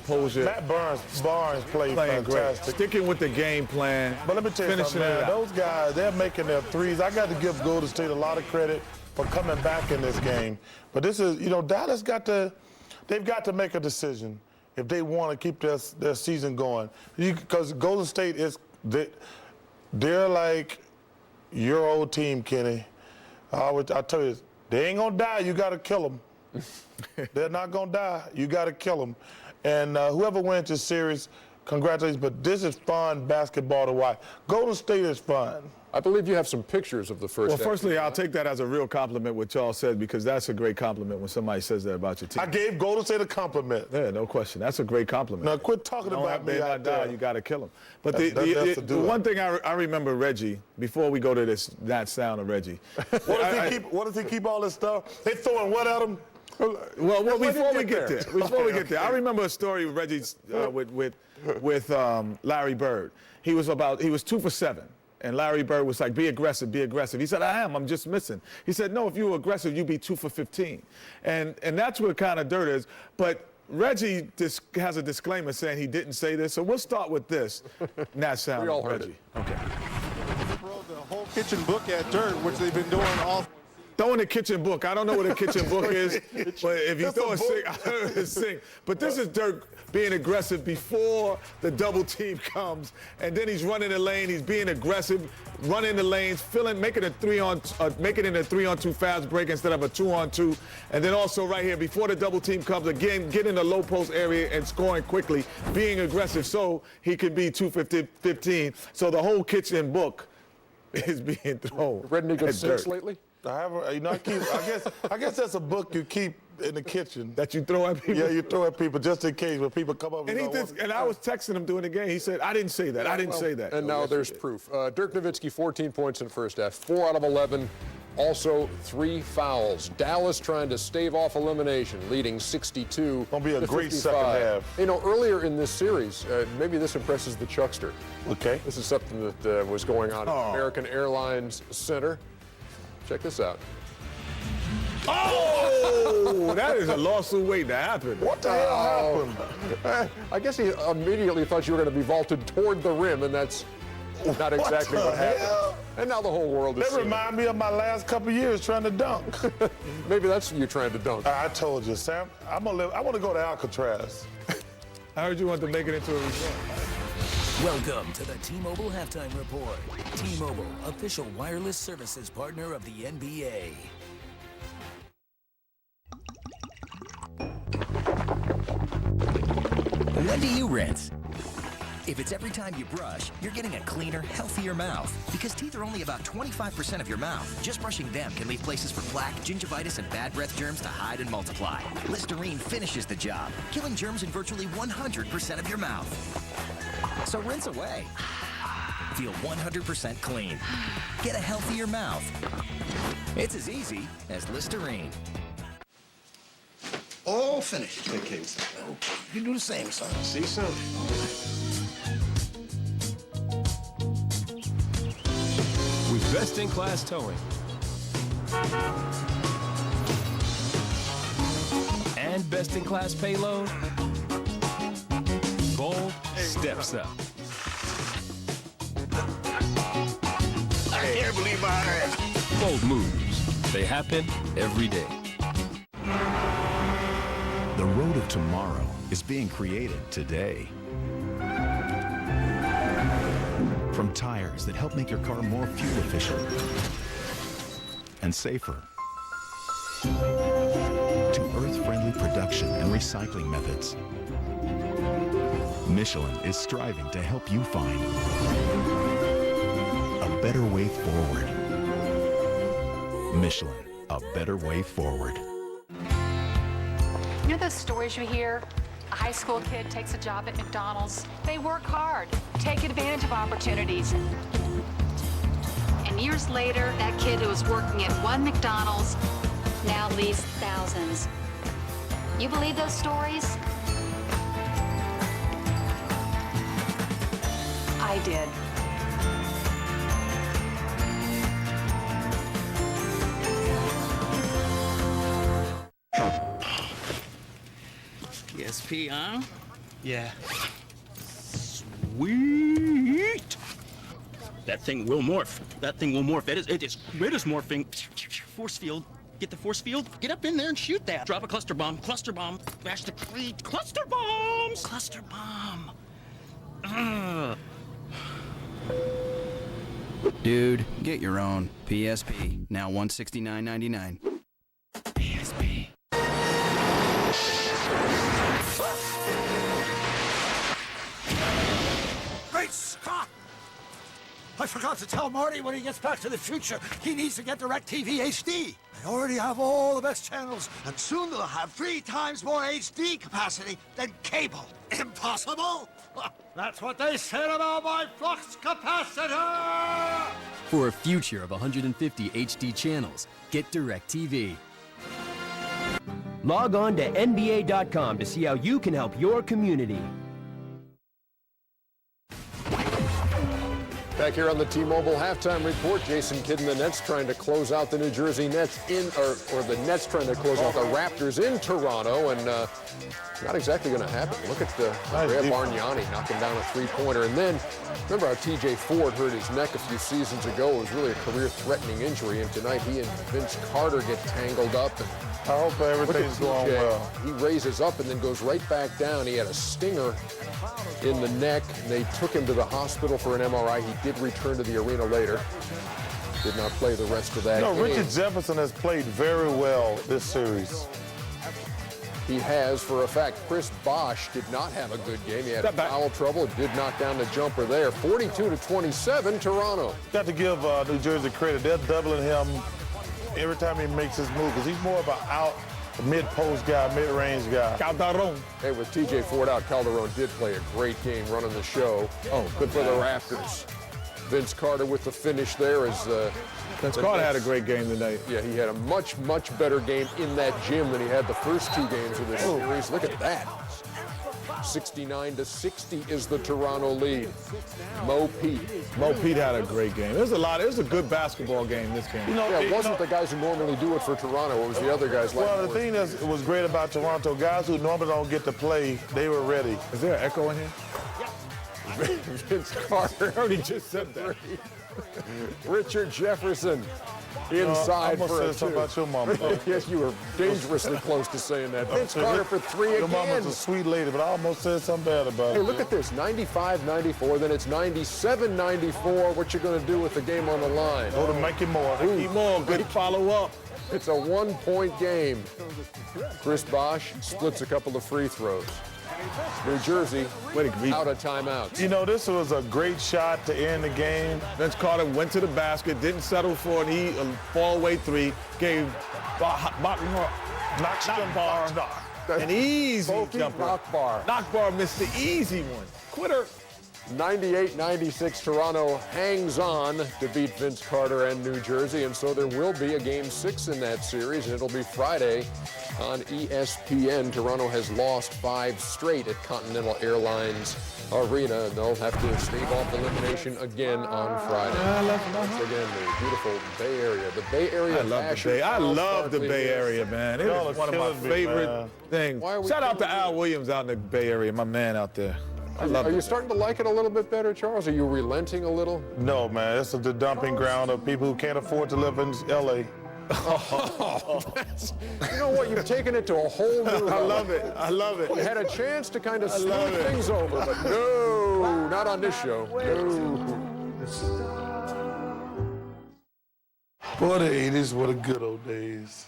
53-30. Matt Barnes played fantastic. Great. Sticking with the game plan. But let me tell you something, man. Those guys, they're making their threes. I got to give Golden State a lot of credit for coming back in this game. But this is, you know, Dallas they've got to make a decision if they want to keep their season going. Because Golden State they're like your old team, Kenny. I tell you, they ain't gonna die. You gotta kill them. They're not gonna die. You gotta kill them. And whoever wins this series, congratulations. But this is fun basketball to watch. Golden State is fun. I believe you have some pictures of the first. Well, firstly, I'll take that as a real compliment, what y'all said, because that's a great compliment when somebody says that about your team. I gave Golden State a compliment. Yeah, no question. That's a great compliment. Now, quit talking about me out there. You got to kill him. But the one thing I remember Reggie, before we go to that sound of Reggie. What does he keep all this stuff? They throwing what at him? Well, before we get there, I remember a story with Reggie with Larry Bird. He was 2 for 7. And Larry Bird was like, be aggressive, be aggressive. He said, I'm just missing. He said, no, if you were aggressive, you'd be 2 for 15. And that's what kind of dirt is. But Reggie has a disclaimer saying he didn't say this. So we'll start with this. That sound. We all heard Reggie. it. Okay. Throw the whole kitchen book at Dirk, which they've been doing all. Throwing the kitchen book. I don't know what a kitchen book is, but if you throw a sink, I don't know what a sink. But this is Dirk being aggressive before the double team comes, and then he's running the lane. He's being aggressive, running the lanes, making it in a 3-on-2 fast break instead of a 2-on-2. And then also right here, before the double team comes, again, get in the low post area and scoring quickly, being aggressive so he can be 2 for 15. So the whole kitchen book is being thrown. Read any good sinks lately? I guess that's a book you keep in the kitchen. That you throw at people? Yeah, you throw at people just in case when people come up. And I was texting him during the game. He said, I didn't say that. I didn't say that. And now there's proof. Dirk Nowitzki, 14 points in the first half, 4 out of 11. Also 3 fouls. Dallas trying to stave off elimination, leading 62. Gonna be a great 55. second half. You know, earlier in this series, maybe this impresses the Chuckster. Okay. This is something that was going on at American Airlines Center. Check this out. Oh, that is a lawsuit waiting to happen. What the hell happened? I guess he immediately thought you were going to be vaulted toward the rim, and that's not exactly what happened. And now the whole world is They remind me of my last couple of years trying to dunk. Maybe that's you trying to dunk. I told you, Sam. I want to go to Alcatraz. I heard you want to make it into a resort. Welcome to the T-Mobile Halftime Report. T-Mobile, official wireless services partner of the NBA. When do you rinse? If it's every time you brush, you're getting a cleaner, healthier mouth. Because teeth are only about 25% of your mouth. Just brushing them can leave places for plaque, gingivitis, and bad breath germs to hide and multiply. Listerine finishes the job, killing germs in virtually 100% of your mouth. So rinse away. Feel 100% clean. Get a healthier mouth. It's as easy as Listerine. All finished. Okay, you do the same, son. See you soon. With best-in-class towing and best-in-class payload, Bold steps up. I can't believe my eyes. Bold moves. They happen every day. The road of tomorrow is being created today. From tires that help make your car more fuel efficient and safer, to earth-friendly production and recycling methods, Michelin is striving to help you find a better way forward. Michelin, a better way forward. You know those stories you hear? A high school kid takes a job at McDonald's. They work hard, take advantage of opportunities. And years later, that kid who was working at one McDonald's now leaves thousands. You believe those stories? I did. PSP, huh? Yeah. Sweet! That thing will morph. That thing will morph. It is morphing. Force field. Get the force field. Get up in there and shoot that. Drop a cluster bomb. Cluster bomb. Bash the cleat. Cluster bombs. Cluster bomb. Ugh. Dude, get your own. PSP, now $169.99. PSP. Great Scott! I forgot to tell Marty when he gets back to the future, he needs to get DirecTV HD. They already have all the best channels, and soon they'll have 3 times more HD capacity than cable. Impossible? That's what they said about my flux capacitor! For a future of 150 HD channels, get DirecTV. Log on to NBA.com to see how you can help your community. Back here on the T-Mobile Halftime Report, Jason Kidd and the Nets trying to close out the New Jersey Nets or the Nets trying to close out the Raptors in Toronto, and not exactly going to happen. Look at Brad Bargnani knocking down a three-pointer. And then, remember how T.J. Ford hurt his neck a few seasons ago? It was really a career-threatening injury, and tonight he and Vince Carter get tangled up. And I hope everything's going well. He raises up and then goes right back down. He had a stinger in the neck. They took him to the hospital for an MRI. He did return to the arena later. Did not play the rest of that game. Richard Jefferson has played very well this series. He has, for a fact. Chris Bosh did not have a good game. He had foul trouble. Did knock down the jumper there. 42-27, Toronto. Got to give New Jersey credit. They're doubling him every time he makes his move, because he's more of an mid-post guy, mid-range guy. Calderon. Hey, with T.J. Ford out, Calderon did play a great game running the show. Oh, good for the Raptors. Vince Carter with the finish there as Vince Carter had a great game tonight. Yeah, he had a much, much better game in that gym than he had the first 2 games of this series. Look at that. 69-60 is the Toronto lead. Mo Pete had a great game. It was a good basketball game this game. It wasn't the guys who normally do it for Toronto. It was the other guys. Well, the thing that was great about Toronto, guys who normally don't get to play, they were ready. Is there an echo in here? Vince Carter. I already just said that. Richard Jefferson inside I'm for a say something about your mama. Yes, you were dangerously close to saying that. Vince Carter for 3 again. Your mama's a sweet lady, but I almost said something bad about it. Hey, look at this, 95-94, then it's 97-94. What you going to do with the game on the line? Go to Mikey Moore. Mikey Moore, good follow-up. It's a 1-point game. Chris Bosh splits a couple of free throws. New Jersey out of timeouts. You know, this was a great shot to end the game. Vince Carter went to the basket, didn't settle for a fall-away three, gave Knockbar an easy jumper. Knockbar missed the easy one. Quitter. 98-96, Toronto hangs on to beat Vince Carter and New Jersey, and so there will be a Game 6 in that series, and it'll be Friday on ESPN. Toronto has lost 5 straight at Continental Airlines Arena, and they'll have to stave off elimination again on Friday. Once again, the beautiful Bay Area. The Bay Area I love the Bay Area, man. It is one of my favorite things. Shout out to Al Williams out in the Bay Area, my man out there. Are you starting to like it a little bit better, Charles? Are you relenting a little? No, man. This is the dumping ground of people who can't afford to live in L.A. You know what? You've taken it to a whole new level. I love it. I love it. We had a chance to kind of smooth things over, but no, not on this show. No. Boy, the 80s were the good old days.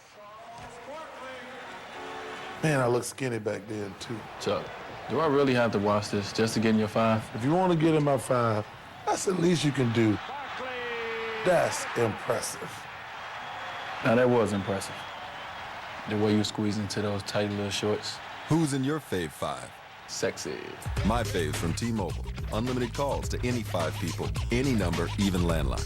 Man, I looked skinny back then, too. Chuck, do I really have to watch this just to get in your 5? If you want to get in my 5, that's the least you can do. That's impressive. Now, that was impressive. The way you squeeze into those tight little shorts. Who's in your fave 5? Sexy. My fave's from T-Mobile. Unlimited calls to any 5 people, any number, even landline.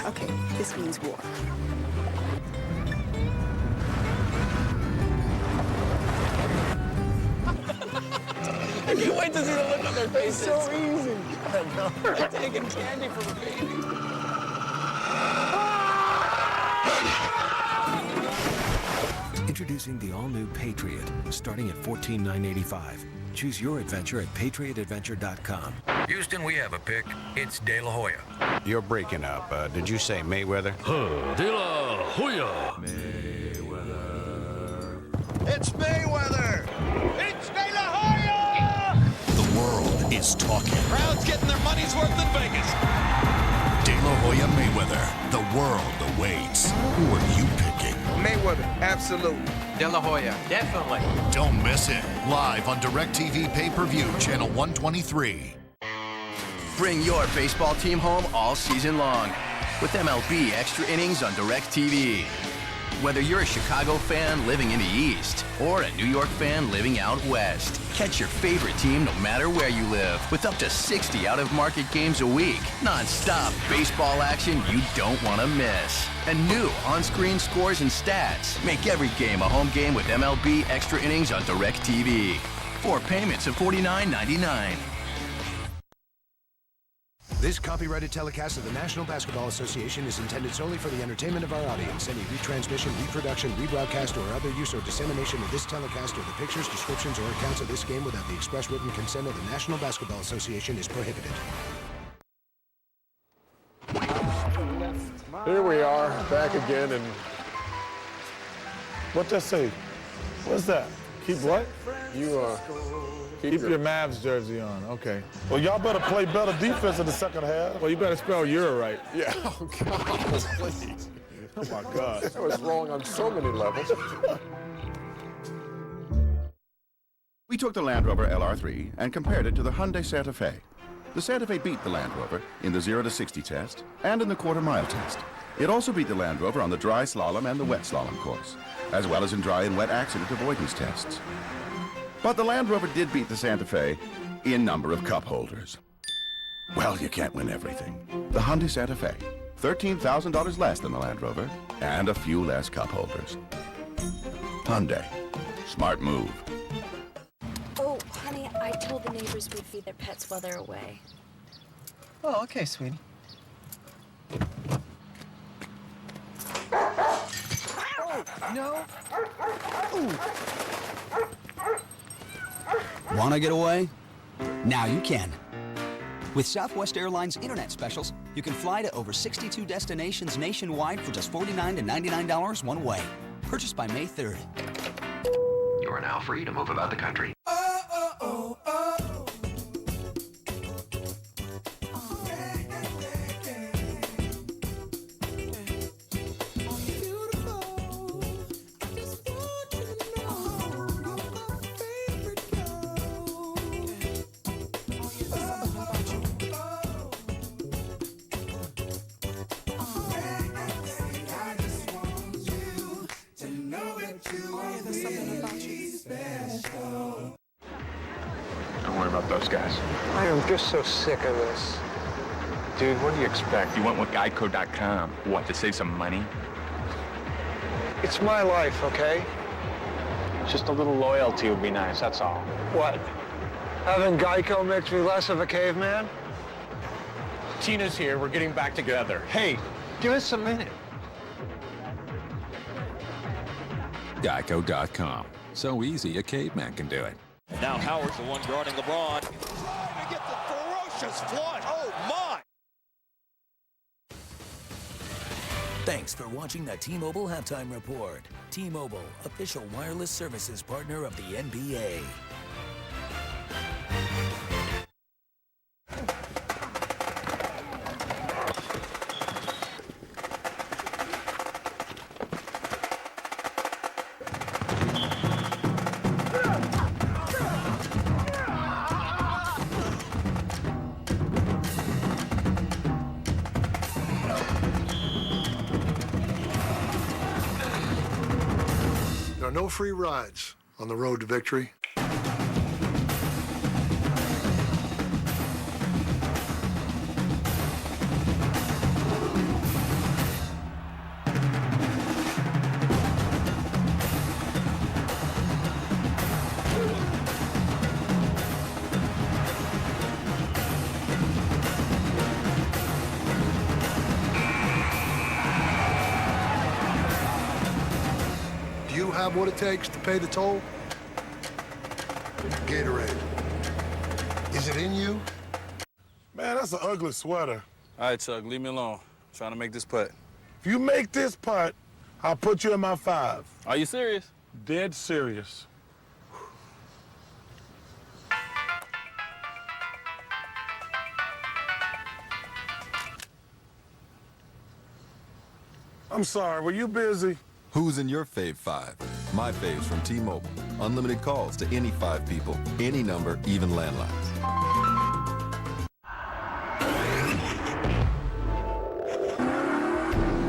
Okay, this means war. I can't wait to see the look on their faces. It's so easy. I know. They're taking candy from a baby. Introducing the all-new Patriot, starting at $14,985. Choose your adventure at patriotadventure.com. Houston, we have a pick. It's De La Hoya. You're breaking up. Did you say Mayweather? De La Hoya. It's Mayweather. It's De La Hoya. The world is talking. Crowd's getting their money's worth in Vegas. De La Hoya Mayweather. The world awaits. Who are you picking? Mayweather, absolutely. De La Hoya, definitely. Don't miss it. Live on DirecTV pay-per-view, channel 123. Bring your baseball team home all season long with MLB Extra Innings on DirecTV. Whether you're a Chicago fan living in the East or a New York fan living out West, catch your favorite team no matter where you live with up to 60 out-of-market games a week. Non-stop baseball action you don't want to miss. And new on-screen scores and stats. Make every game a home game with MLB Extra Innings on DirecTV. 4 payments of $49.99. This copyrighted telecast of the National Basketball Association is intended solely for the entertainment of our audience. Any retransmission, reproduction, rebroadcast, or other use or dissemination of this telecast or the pictures, descriptions, or accounts of this game without the express written consent of the National Basketball Association is prohibited. Here we are, back again, and What's that say? What's that? Keep what? You Keep your Mavs jersey on. Okay. Well, y'all better play better defense in the second half. Well, you better spell Euro right. Yeah. Oh, God, please. Oh, my God. That was wrong on so many levels. We took the Land Rover LR3 and compared it to the Hyundai Santa Fe. The Santa Fe beat the Land Rover in the 0 to 60 test and in the quarter-mile test. It also beat the Land Rover on the dry slalom and the wet slalom course, as well as in dry and wet accident avoidance tests. But the Land Rover did beat the Santa Fe in number of cup holders. Well, you can't win everything. The Hyundai Santa Fe, $13,000 less than the Land Rover, and a few less cup holders. Hyundai, smart move. Oh, honey, I told the neighbors we'd feed their pets while they're away. Oh, okay, sweetie. Oh, no. Want to get away? Now you can. With Southwest Airlines Internet specials, you can fly to over 62 destinations nationwide for just $49 to $99 one way. Purchased by May 3rd. You are now free to move about the country. Don't worry about those guys. I am just so sick of this. Dude, what do you expect? You went with Geico.com. What, to save some money? It's my life, okay? Just a little loyalty would be nice, that's all. What? Having Geico makes me less of a caveman? Tina's here. We're getting back together. Hey, give us a minute. Geico.com. So easy, a caveman can do it. Now Howard's the one guarding LeBron. Trying to get the ferocious flood. Oh, my! Thanks for watching the T-Mobile Halftime Report. T-Mobile, official wireless services partner of the NBA. There are no free rides on the road to victory. Do you have what it takes to pay the toll? Gatorade. Is it in you? Man, that's an ugly sweater. All right, Chuck, leave me alone. I'm trying to make this putt. If you make this putt, I'll put you in my 5. Are you serious? Dead serious. I'm sorry, were you busy? Who's in your fave 5? My faves from T-Mobile. Unlimited calls to any 5 people, any number, even landlines.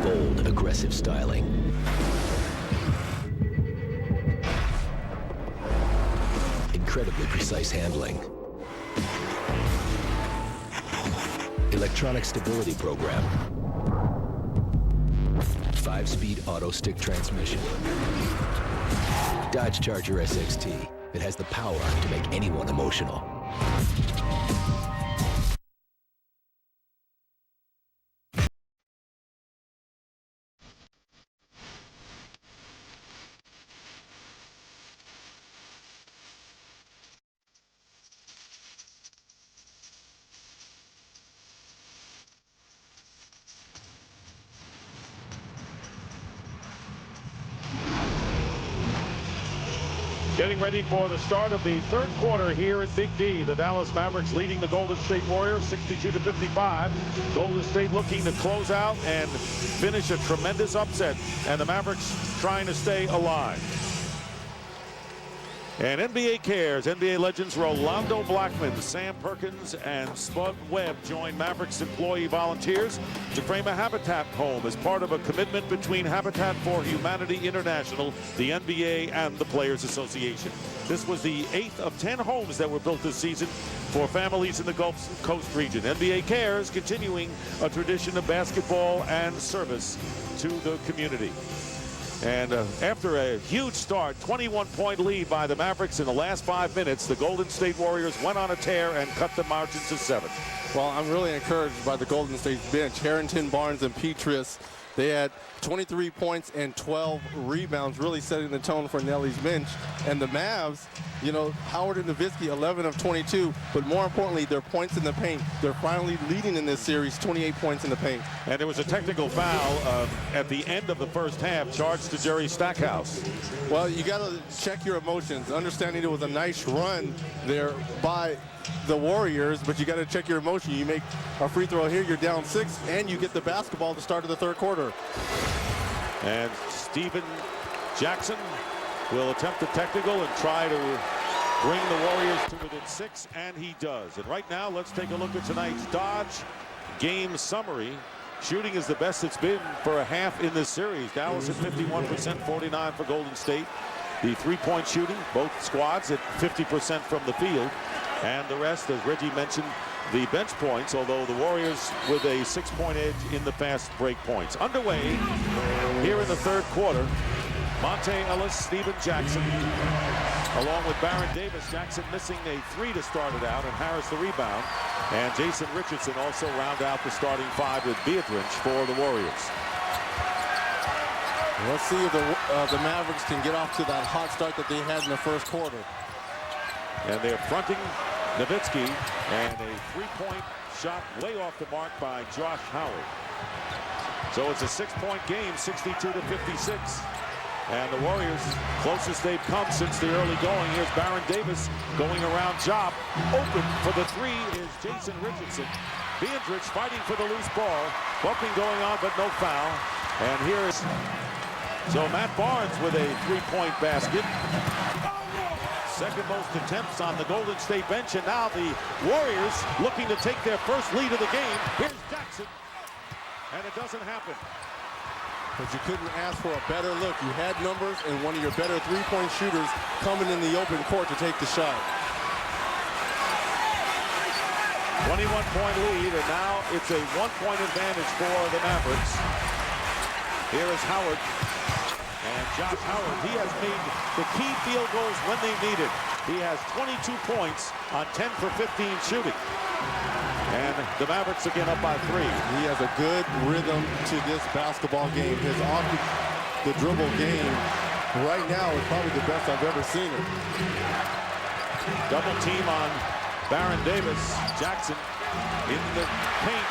Bold, aggressive styling. Incredibly precise handling. Electronic stability program. 5-speed auto stick transmission. Dodge Charger SXT. It has the power to make anyone emotional. Getting ready for the start of the third quarter here at Big D. The Dallas Mavericks leading the Golden State Warriors 62-55. Golden State looking to close out and finish a tremendous upset. And the Mavericks trying to stay alive. And NBA cares. NBA legends Rolando Blackman, Sam Perkins, and Spud Webb join Mavericks employee volunteers to frame a habitat home as part of a commitment between Habitat for Humanity International, the NBA, and the Players Association. This was the 8th of 10 homes that were built this season for families in the Gulf Coast region. NBA cares, continuing a tradition of basketball and service to the community. And after a huge start, 21-point lead by the Mavericks in the last 5 minutes, the Golden State Warriors went on a tear and cut the margin to 7. Well, I'm really encouraged by the Golden State bench. Harrington, Barnes, and Petrus They had 23 points and 12 rebounds, really setting the tone for Nelly's bench. And the Mavs, you know, Howard and Nowitzki, 11 of 22, but more importantly, their points in the paint. They're finally leading in this series, 28 points in the paint. And there was a technical foul at the end of the first half, charged to Jerry Stackhouse. Well, you got to check your emotions, understanding it was a nice run there by the Warriors, but you got to check your emotion. You make a free throw here, you're down 6, and you get the basketball at the start of the third quarter. And Steven Jackson will attempt a technical and try to bring the Warriors to within 6, and he does. And right now, let's take a look at tonight's Dodge game summary. Shooting is the best it's been for a half in this series. Dallas at 51%, 49 for Golden State. The three-point shooting, both squads at 50% from the field. And the rest, as Reggie mentioned, the bench points, although the Warriors with a 6-point edge in the fast break points. Underway here in the third quarter. Monte Ellis, Steven Jackson, along with Baron Davis. Jackson missing a 3 to start it out, and Harris the rebound. And Jason Richardson also round out the starting 5 with Beatrice for the Warriors. Let's see if the Mavericks can get off to that hot start that they had in the first quarter. And they're fronting Nowitzki, and a three-point shot way off the mark by Josh Howard. So it's a 6-point game, 62 to 56. And the Warriors, closest they've come since the early going. Here's Baron Davis going around Job. Open for the 3 is Jason Richardson. Beatrice fighting for the loose ball. Bumping going on, but no foul. And here is... So Matt Barnes with a 3-point basket. Second most attempts on the Golden State bench, and now the Warriors looking to take their first lead of the game. Here's Jackson, and it doesn't happen. But you couldn't ask for a better look. You had numbers and one of your better three-point shooters coming in the open court to take the shot. 21-point lead, and now it's a 1-point advantage for the Mavericks. Here is Howard. And Josh Howard, he has made the key field goals when they need it. He has 22 points on 10 for 15 shooting. And the Mavericks again up by 3. He has a good rhythm to this basketball game. His off the dribble game right now is probably the best I've ever seen it. Double team on Baron Davis. Jackson in the paint.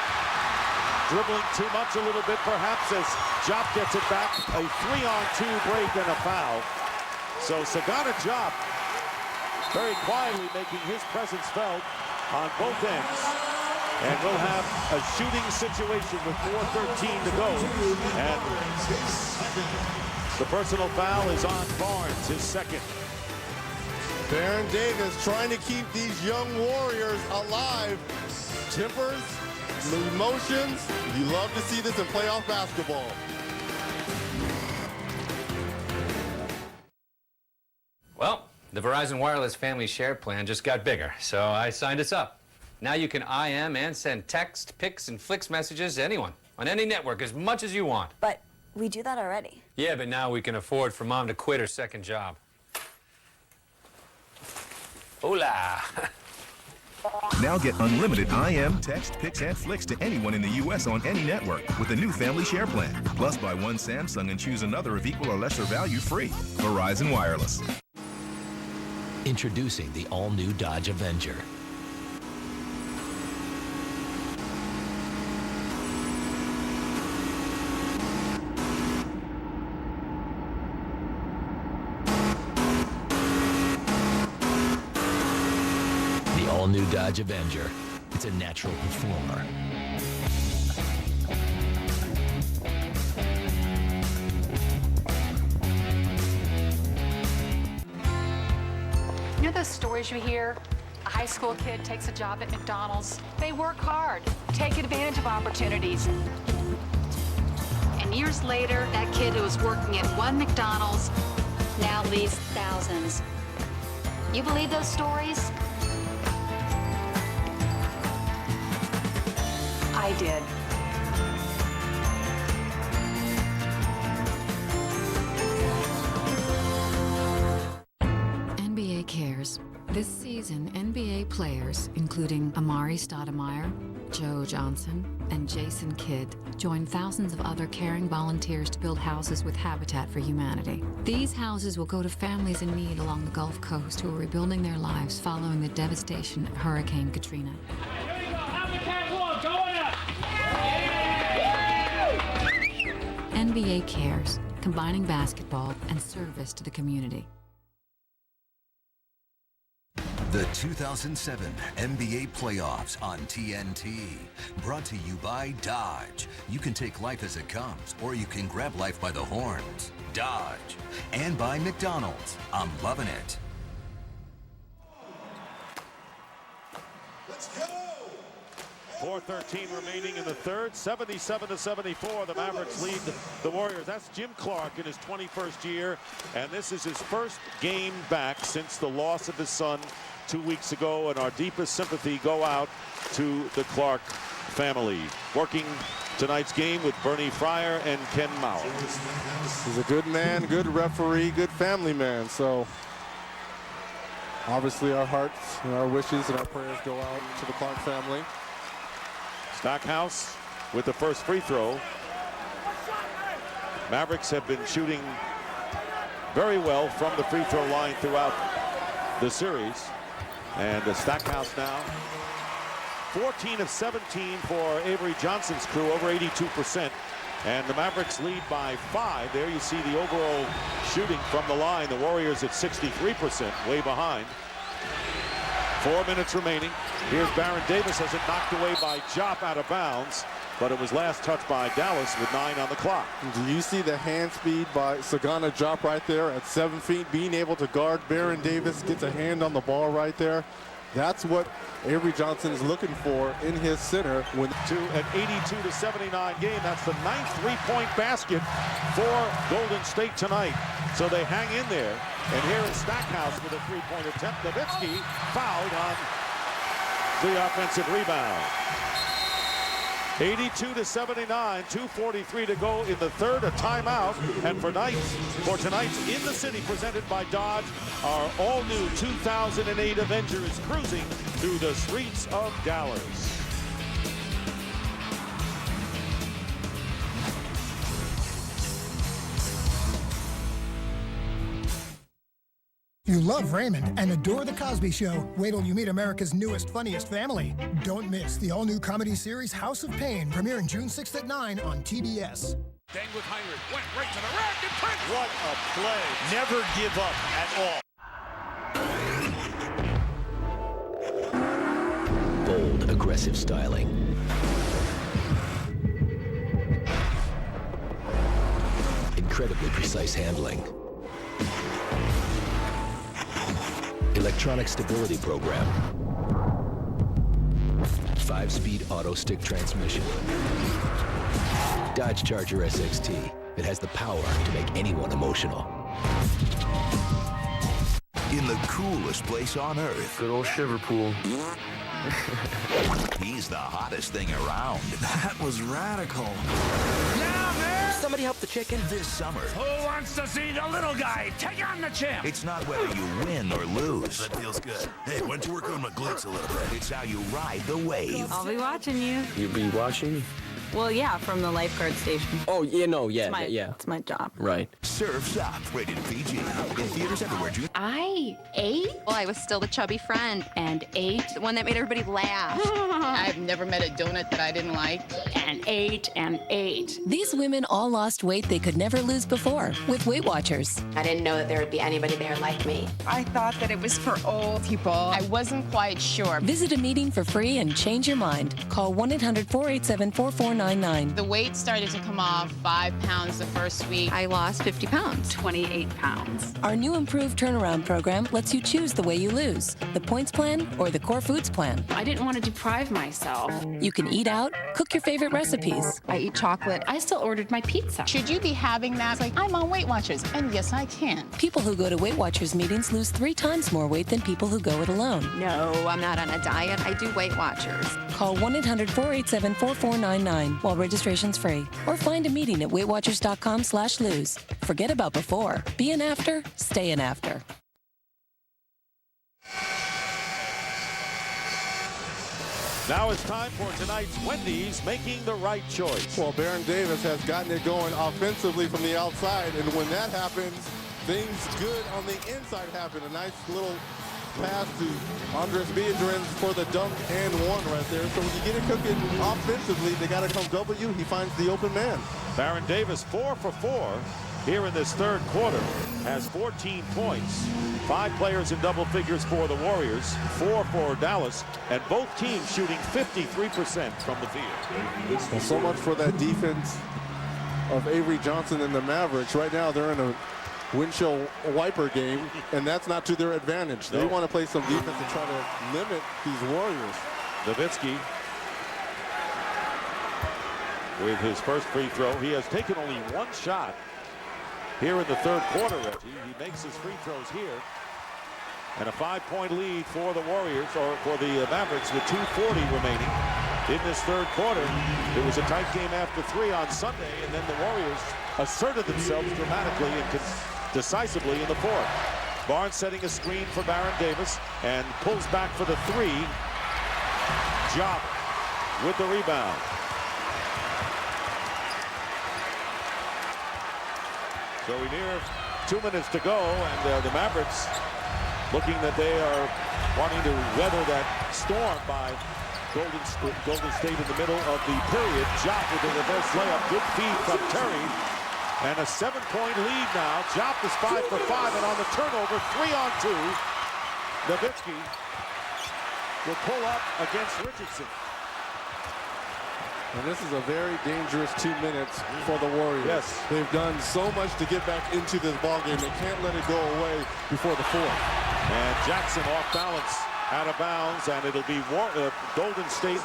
Dribbling too much a little bit, perhaps, as Job gets it back. A 3-on-2 break and a foul. So Sagana Job very quietly making his presence felt on both ends. And we'll have a shooting situation with 4:13 to go. And the personal foul is on Barnes, his second. Baron Davis trying to keep these young Warriors alive. Tempers, emotions, you love to see this in playoff basketball. Well, the Verizon Wireless Family Share Plan just got bigger, so I signed us up. Now you can IM and send text, pics, and flicks messages to anyone on any network as much as you want. But we do that already. Yeah, but now we can afford for Mom to quit her second job. Hola! Now get unlimited IM, text, pics, and flicks to anyone in the U.S. on any network with the new Family Share Plan. Plus, buy one Samsung and choose another of equal or lesser value free. Verizon Wireless. Introducing the all-new Dodge Avenger. The all-new Dodge Avenger. It's a natural performer. You know those stories you hear? A high school kid takes a job at McDonald's. They work hard, take advantage of opportunities. And years later, that kid who was working at one McDonald's now leads thousands. You believe those stories? I did. NBA cares. This season, NBA players, including Amari Stoudemire, Joe Johnson, and Jason Kidd, joined thousands of other caring volunteers to build houses with Habitat for Humanity. These houses will go to families in need along the Gulf Coast who are rebuilding their lives following the devastation of Hurricane Katrina. NBA Cares, combining basketball and service to the community. The 2007 NBA Playoffs on TNT. Brought to you by Dodge. You can take life as it comes, or you can grab life by the horns. Dodge. And by McDonald's. I'm loving it. Let's go! 4:13 remaining in the third. 77-74. The Mavericks lead the Warriors. That's Jim Clark in his 21st year, and this is his first game back since the loss of his son 2 weeks ago, and our deepest sympathy go out to the Clark family. Working tonight's game with Bernie Fryer and Ken Mauer. He's a good man, good referee, good family man. So obviously our hearts and our wishes and our prayers go out to the Clark family. Stackhouse with the first free throw. Mavericks have been shooting very well from the free throw line throughout the series. And Stackhouse now 14 of 17 for Avery Johnson's crew, over 82%. And the Mavericks lead by 5. There you see the overall shooting from the line. The Warriors at 63%, way behind. 4 minutes remaining. Here's Baron Davis, has it knocked away by Jop out of bounds, but it was last touched by Dallas with 9 on the clock. Do you see the hand speed by Sagana Jop right there at 7 feet, being able to guard Baron Davis, gets a hand on the ball right there. That's what Avery Johnson is looking for in his center. When to an 82-79 game. That's the 9th three-point basket for Golden State tonight. So they hang in there. And here is Stackhouse with a three-point attempt. Nowitzki fouled on the offensive rebound. 82-79, 2:43 to go in the third, a timeout. And for tonight's In the City, presented by Dodge, our all-new 2008 Avenger is cruising through the streets of Dallas. You love Raymond and adore The Cosby Show. Wait till you meet America's newest, funniest family. Don't miss the all-new comedy series House of Pain, premiering June 6th at 9 on TBS. Dang with Heinrich, went right to the rack and Prince. What a play. Never give up at all. Bold, aggressive styling. Incredibly precise handling. Electronic stability program. 5-speed auto stick transmission. Dodge Charger SXT. It has the power to make anyone emotional. In the coolest place on earth. Good old shiver pool. He's the hottest thing around. That was radical. Yeah, man! Somebody help the chicken. This summer. Who wants to see the little guy take on the champ? It's not whether you win or lose. That feels good. Hey, why don't you work on my glutes a little bit? It's how you ride the wave. I'll be watching you. You be watching? Well, yeah, from the lifeguard station. Oh, yeah, no, yeah, yeah. It's my job. Right. Surf's Up, rated PG. In theaters everywhere, June. I ate? Well, I was still the chubby friend and ate. The one that made everybody laugh. I've never met a donut that I didn't like. And ate and ate. These women all lost weight they could never lose before with Weight Watchers. I didn't know that there would be anybody there like me. I thought that it was for old people. I wasn't quite sure. Visit a meeting for free and change your mind. Call 1-800-487-4499. The weight started to come off 5 pounds the first week. I lost 50 pounds, 28 pounds. Our new improved turnaround program lets you choose the way you lose, the points plan or the core foods plan. I didn't want to deprive myself. You can eat out, cook your favorite recipes. I eat chocolate. I still ordered my pizza. Should you be having that? It's like, I'm on Weight Watchers, and yes, I can. People who go to Weight Watchers meetings lose 3 times more weight than people who go it alone. No, I'm not on a diet. I do Weight Watchers. Call 1-800-487-4499 while registration's free. Or find a meeting at WeightWatchers.com/lose. Forget about before. Be an after, stay an after. Now it's time for tonight's Wendy's Making the Right Choice. Well, Baron Davis has gotten it going offensively from the outside, and when that happens, things good on the inside happen. A nice little pass to Andres Biedrins for the dunk and one right there. So when you get it cooking offensively, they got to come W. He finds the open man. Baron Davis 4 for 4 here in this third quarter, has 14 points. 5 players in double figures for the Warriors, 4 for Dallas, and both teams shooting 53% from the field. Well, so much for that defense of Avery Johnson and the Mavericks. Right now they're in a windshield wiper game, and that's not to their advantage. They want to play some defense to try to limit these Warriors. Nowitzki with his first free throw. He has taken only 1 shot here in the third quarter, Reggie. He makes his free throws here. And a 5-point lead for the Warriors, or for the Mavericks, with 2:40 remaining in this third quarter. It was a tight game after 3 on Sunday, and then the Warriors asserted themselves dramatically and decisively in the fourth. Barnes setting a screen for Baron Davis and pulls back for the 3. Job with the rebound. So we near 2 minutes to go, and the Mavericks looking that they are wanting to weather that storm by Golden State in the middle of the period. Jop with the reverse layup. Good feed from Terry. And a 7-point lead now. Jop is 5 for 5, and on the turnover, 3 on 2. Nowitzki will pull up against Richardson. And this is a very dangerous 2 minutes for the Warriors. Yes. They've done so much to get back into this ballgame. They can't let it go away before the fourth. And Jackson off balance, out of bounds, and it'll be Golden State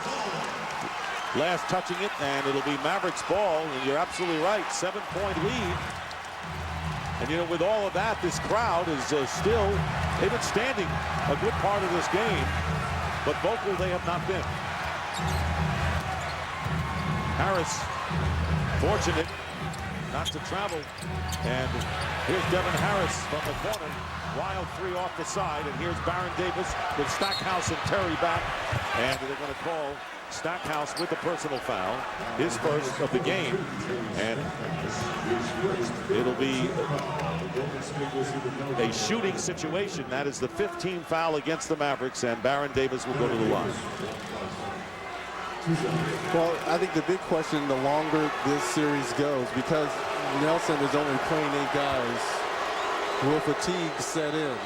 last touching it, and it'll be Mavericks ball. And you're absolutely right, 7-point lead. And you know, with all of that, this crowd is still, they've been standing a good part of this game, but vocal they have not been. Harris, fortunate not to travel. And here's Devin Harris from the corner. Wild 3 off the side. And here's Baron Davis with Stackhouse and Terry back. And they're going to call Stackhouse with the personal foul. His first of the game. And it'll be a shooting situation. That is the 15th foul against the Mavericks. And Baron Davis will go to the line. Well, I think the big question, the longer this series goes, because Nelson is only playing 8 guys, will fatigue set in?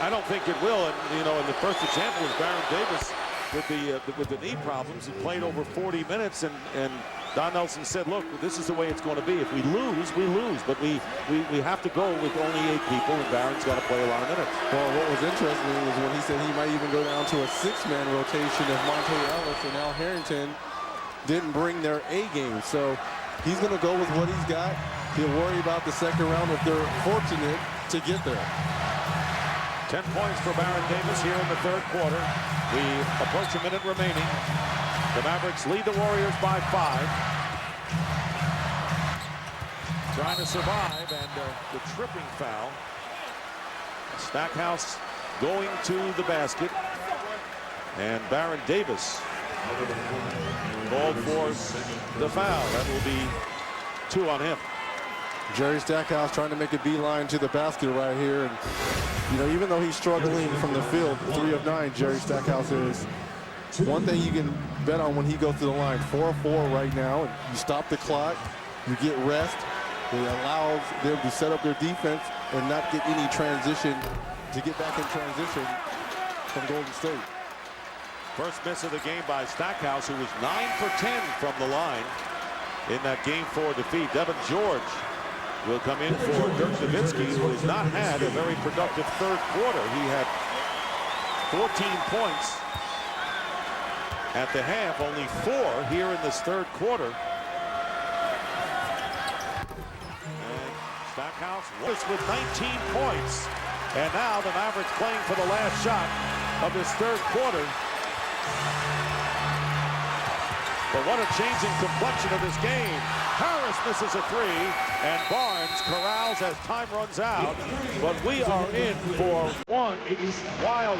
I don't think it will. And you know, and the first example was Baron Davis with the knee problems. He played over 40 minutes, and Don Nelson said, "Look, this is the way it's going to be. If we lose, we lose. But we have to go with only 8 people, and Baron's got to play a lot of minutes." Well, what was interesting was when he said he might even go down to a 6-man rotation if Monte Ellis and Al Harrington didn't bring their A game. So he's going to go with what he's got. He'll worry about the second round if they're fortunate to get there. 10 points for Baron Davis here in the third quarter. We approach a minute remaining. The Mavericks lead the Warriors by 5. Trying to survive, and the tripping foul. Stackhouse going to the basket. And Baron Davis called for the foul. That will be 2 on him. Jerry Stackhouse trying to make a beeline to the basket right here. And, you know, even though he's struggling from the field, 3 of 9, Jerry Stackhouse is. One thing you can bet on when he goes to the line, 4 of 4 right now. You stop the clock, you get rest. It allows them to set up their defense and not get any transition, to get back in transition from Golden State. First miss of the game by Stackhouse, who was 9 for 10 from the line in that Game 4 defeat. Devin George will come in for Dirk Nowitzki, who has not had a very productive third quarter. He had 14 points at the half, only 4 here in this third quarter. And Stackhouse was with 19 points. And now the Mavericks playing for the last shot of this third quarter. But what a change in complexion of this game. Harris misses a 3, and Barnes corrals as time runs out. But we are in for one wild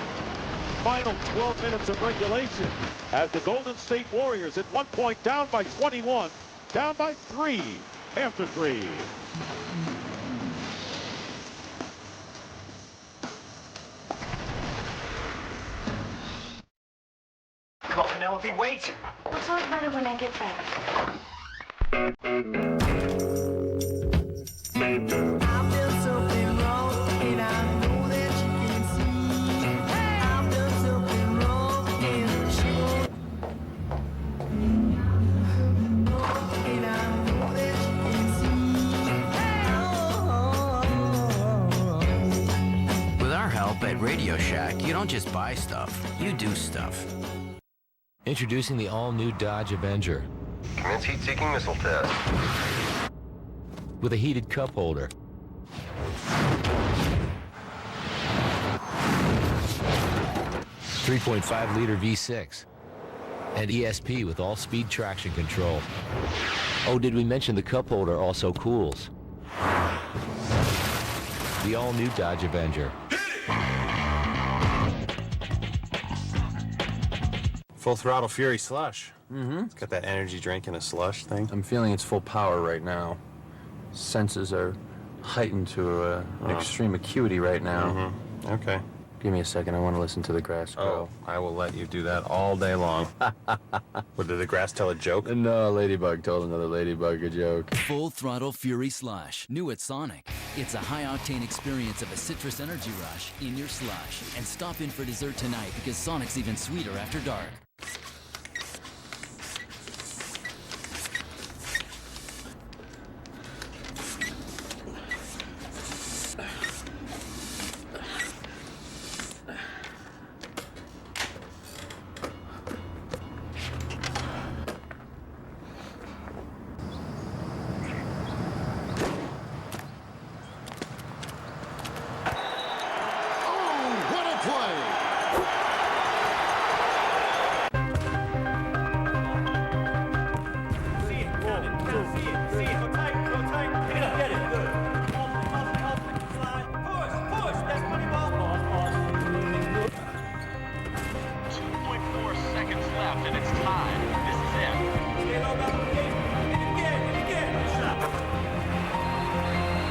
final 12 minutes of regulation as the Golden State Warriors at one point down by 21, down by 3 after 3. Come on, Penelope, wait! We'll talk about it when I get back. With our help at Radio Shack, you don't just buy stuff, you do stuff. Introducing the all-new Dodge Avenger. Commence heat-seeking missile test. With a heated cup holder. .5-liter V6. And ESP with all-speed traction control. Oh, did we mention the cup holder also cools? The all-new Dodge Avenger. Full throttle Fury slush. It's got that energy drink and a slush thing. I'm feeling its full power right now. Senses are heightened to an extreme acuity right now. Okay. Give me a second. I want to listen to the grass grow. Oh, I will let you do that all day long. What, did the grass tell a joke? No, Ladybug told another ladybug a joke. Full Throttle Fury Slush. New at Sonic. It's a high-octane experience of a citrus energy rush in your slush. And stop in for dessert tonight because Sonic's even sweeter after dark.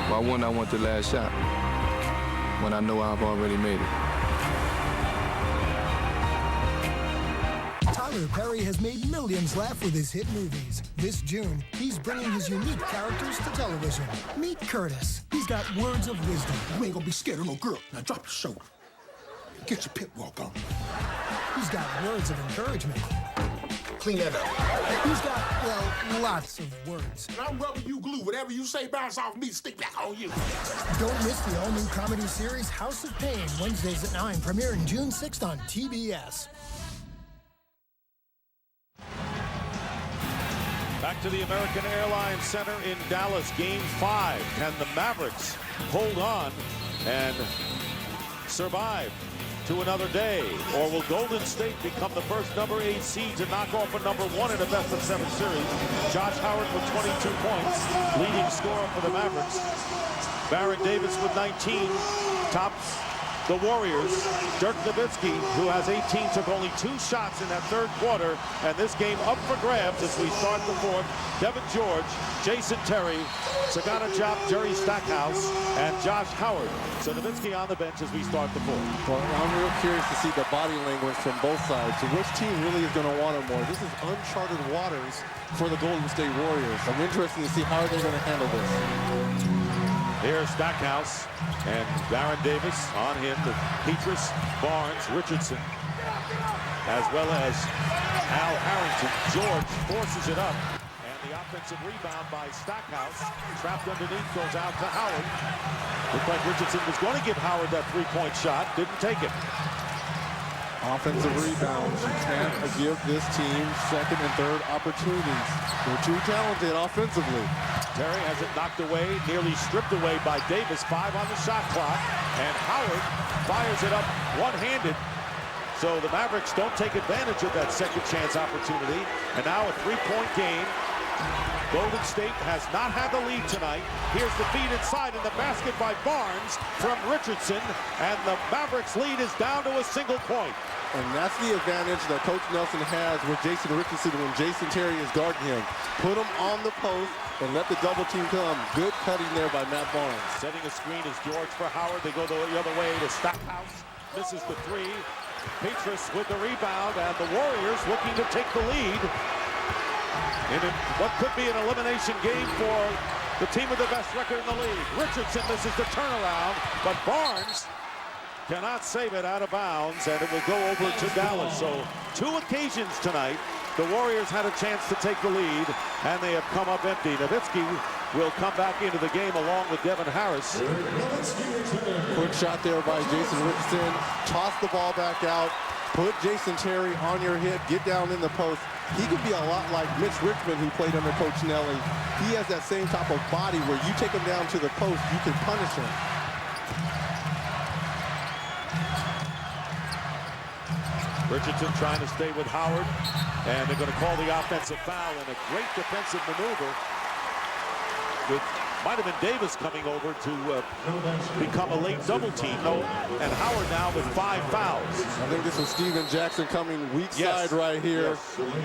Why wouldn't I want the last shot when I know I've already made it? Tyler Perry has made millions laugh with his hit movies. This June, he's bringing his unique characters to television. Meet Curtis. He's got words of wisdom. You ain't gonna be scared of no girl. Now drop your shoulder. Get your pit walk on. He's got words of encouragement. Clean that up. He's got, well, lots of words. And I'm rubbing you glue. Whatever you say bounce off me, stick back on you. Don't miss the all-new comedy series House of Pain, Wednesdays at 9, premiering June 6th on TBS. Back to the American Airlines Center in Dallas, Game 5. Can the Mavericks hold on and survive to another day? Or will Golden State become the first number 8 seed to knock off a number 1 in a best-of-7 series? Josh Howard with 22 points, leading scorer for the Mavericks. Baron Davis with 19 tops the Warriors. Dirk Nowitzki, who has 18, took only 2 shots in that third quarter, and this game up for grabs as we start the fourth. Devin George, Jason Terry, Sagana Diop, Jerry Stackhouse, and Josh Howard. So Nowitzki on the bench as we start the fourth. Well, I'm real curious to see the body language from both sides. So which team really is going to want it more? This is uncharted waters for the Golden State Warriors. I'm interested to see how they're going to handle this. Here's Stackhouse and Baron Davis on him to Petrus, Barnes, Richardson, as well as Al Harrington. George forces it up, and the offensive rebound by Stackhouse, trapped underneath, goes out to Howard. Looked like Richardson was going to give Howard that three-point shot, didn't take it. Offensive rebounds. You can't give this team second and third opportunities. They're too talented offensively. Terry has it knocked away, nearly stripped away by Davis. 5 on the shot clock, and Howard fires it up one-handed. So the Mavericks don't take advantage of that second chance opportunity. And now a three-point game Golden State has not had the lead tonight. Here's the feed inside in the basket by Barnes from Richardson, and the Mavericks lead is down to a single point. And that's the advantage that Coach Nelson has with Jason Richardson when Jason Terry is guarding him. Put him on the post and let the double team come. Good cutting there by Matt Barnes. Setting a screen is George for Howard. They go the other way to Stackhouse. Misses the three. Petrus with the rebound, and the Warriors looking to take the lead in what could be an elimination game for the team with the best record in the league. Richardson misses the turnaround, but Barnes cannot save it out of bounds, and it will go over to Dallas. So 2 occasions tonight, the Warriors had a chance to take the lead, and they have come up empty. Nowitzki will come back into the game along with Devin Harris. Quick shot there by Jason Richardson. Toss the ball back out. Put Jason Terry on your hip. Get down in the post. He could be a lot like Mitch Richmond, who played under Coach Nelly. He has that same type of body where you take him down to the post, you can punish him. Richardson trying to stay with Howard, and they're going to call the offensive foul, and a great defensive maneuver with might have been Davis coming over to become a late double team. And Howard now with 5 fouls. I think this was Steven Jackson coming weak side right here,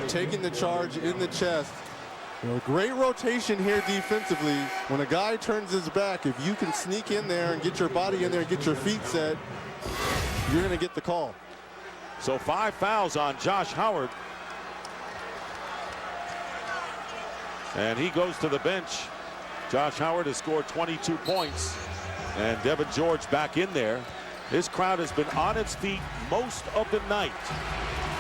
taking the charge in the chest. You know, great rotation here defensively. When a guy turns his back, if you can sneak in there and get your body in there and get your feet set, you're going to get the call. So 5 fouls on Josh Howard. And he goes to the bench. Josh Howard has scored 22 points. And Devin George back in there. His crowd has been on its feet most of the night.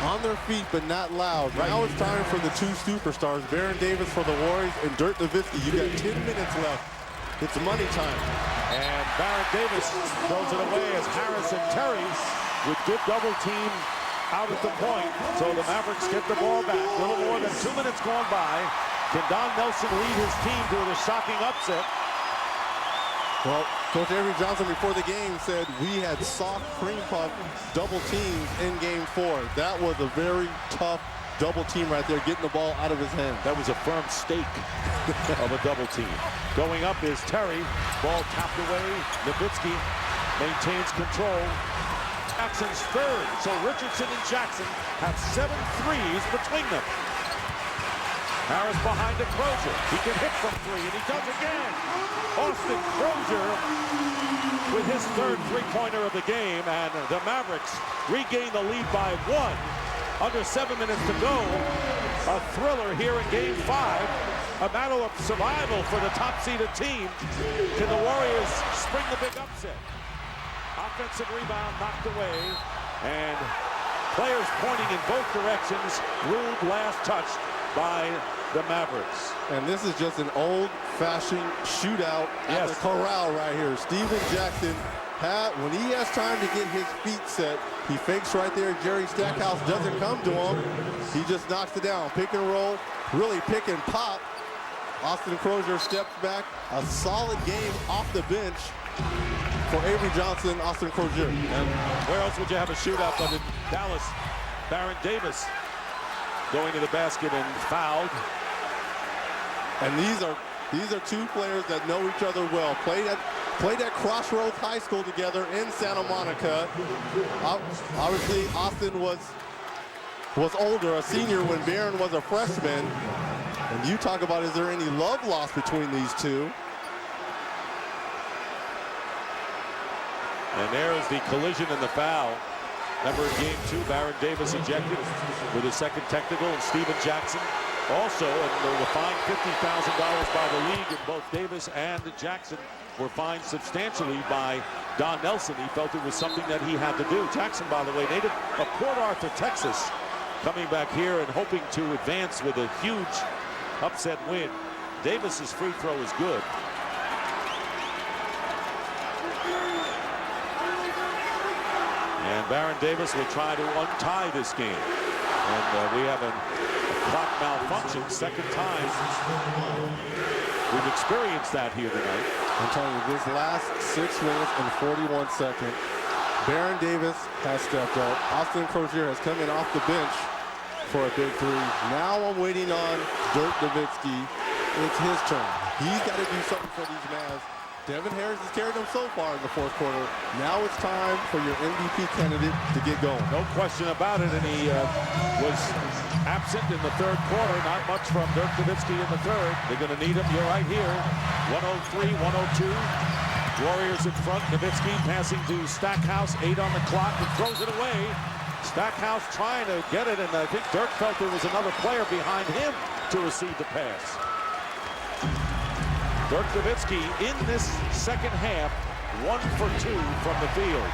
On their feet, but not loud. Right. Now it's time for the 2 superstars, Baron Davis for the Warriors and Dirk Nowitzki. You got 10 minutes left. It's money time. And Baron Davis throws it away as Harris and Terry with good double team out at the point. So the Mavericks get the ball back. A little more than 2 minutes gone by. Can Don Nelson lead his team to a shocking upset? Well, Coach Avery Johnson before the game said we had soft cream puff double teams in game 4. That was a very tough double team right there, getting the ball out of his hand. That was a firm stake of a double team. Going up is Terry. Ball tapped away. Nowitzki maintains control. Jackson's third. So Richardson and Jackson have 7 threes between them. Harris behind to Crozier. He can hit from 3, and he does again. Austin Crozier with his third three-pointer of the game, and the Mavericks regain the lead by 1. Under 7 minutes to go. A thriller here in Game 5. A battle of survival for the top-seeded team. Can the Warriors spring the big upset? Offensive rebound knocked away, and players pointing in both directions. Rude last touch by the Mavericks. And this is just an old-fashioned shootout at the corral right here. Steven Jackson, when he has time to get his feet set, he fakes right there. Jerry Stackhouse doesn't come to him. He just knocks it down. Pick and roll, really pick and pop. Austin Crozier steps back. A solid game off the bench for Avery Johnson, Austin Crozier. And where else would you have a shootout but in Dallas? Baron Davis going to the basket and fouled. And these are 2 players that know each other well. Played at Crossroads High School together in Santa Monica. Obviously, Austin was older, a senior, when Baron was a freshman. And you talk about, is there any love lost between these 2? And there is the collision and the foul. Remember in Game 2, Baron Davis ejected with his second technical, and Steven Jackson also, and they were fined $50,000 by the league, and both Davis and Jackson were fined substantially by Don Nelson. He felt it was something that he had to do. Jackson, by the way, native of Port Arthur, Texas, coming back here and hoping to advance with a huge upset win. Davis's free throw is good. And Baron Davis will try to untie this game. And we have a clock malfunction, second time we've experienced that here tonight. I'm telling you, this last 6 minutes and 41 seconds, Baron Davis has stepped up. Austin Crozier has come in off the bench for a big 3. Now I'm waiting on Dirk Nowitzki it's his turn. He's got to do something for these Mavs. Devin Harris has carried them so far in the fourth quarter. Now it's time for your MVP candidate to get going. No question about it, and he was absent in the third quarter. Not much from Dirk Nowitzki in the third. They're going to need him. You're right here. 103, 102. Warriors in front. Nowitzki passing to Stackhouse. 8 on the clock and throws it away. Stackhouse trying to get it, and I think Dirk felt there was another player behind him to receive the pass. Dirk Nowitzki in this second half, 1 for 2 from the field.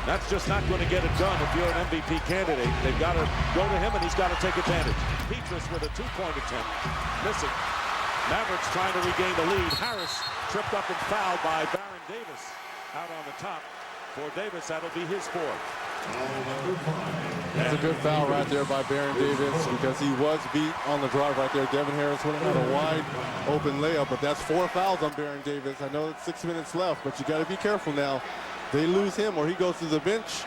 That's just not going to get it done if you're an MVP candidate. They've got to go to him, and he's got to take advantage. Petrus with a 2-point attempt, missing. Mavericks trying to regain the lead. Harris tripped up and fouled by Baron Davis out on the top. For Davis, that'll be his fourth. That's a good foul right there by Baron Davis because he was beat on the drive right there. Devin Harris would have had a wide open layup, but that's 4 fouls on Baron Davis. I know it's 6 minutes left, but you got to be careful now. They lose him or he goes to the bench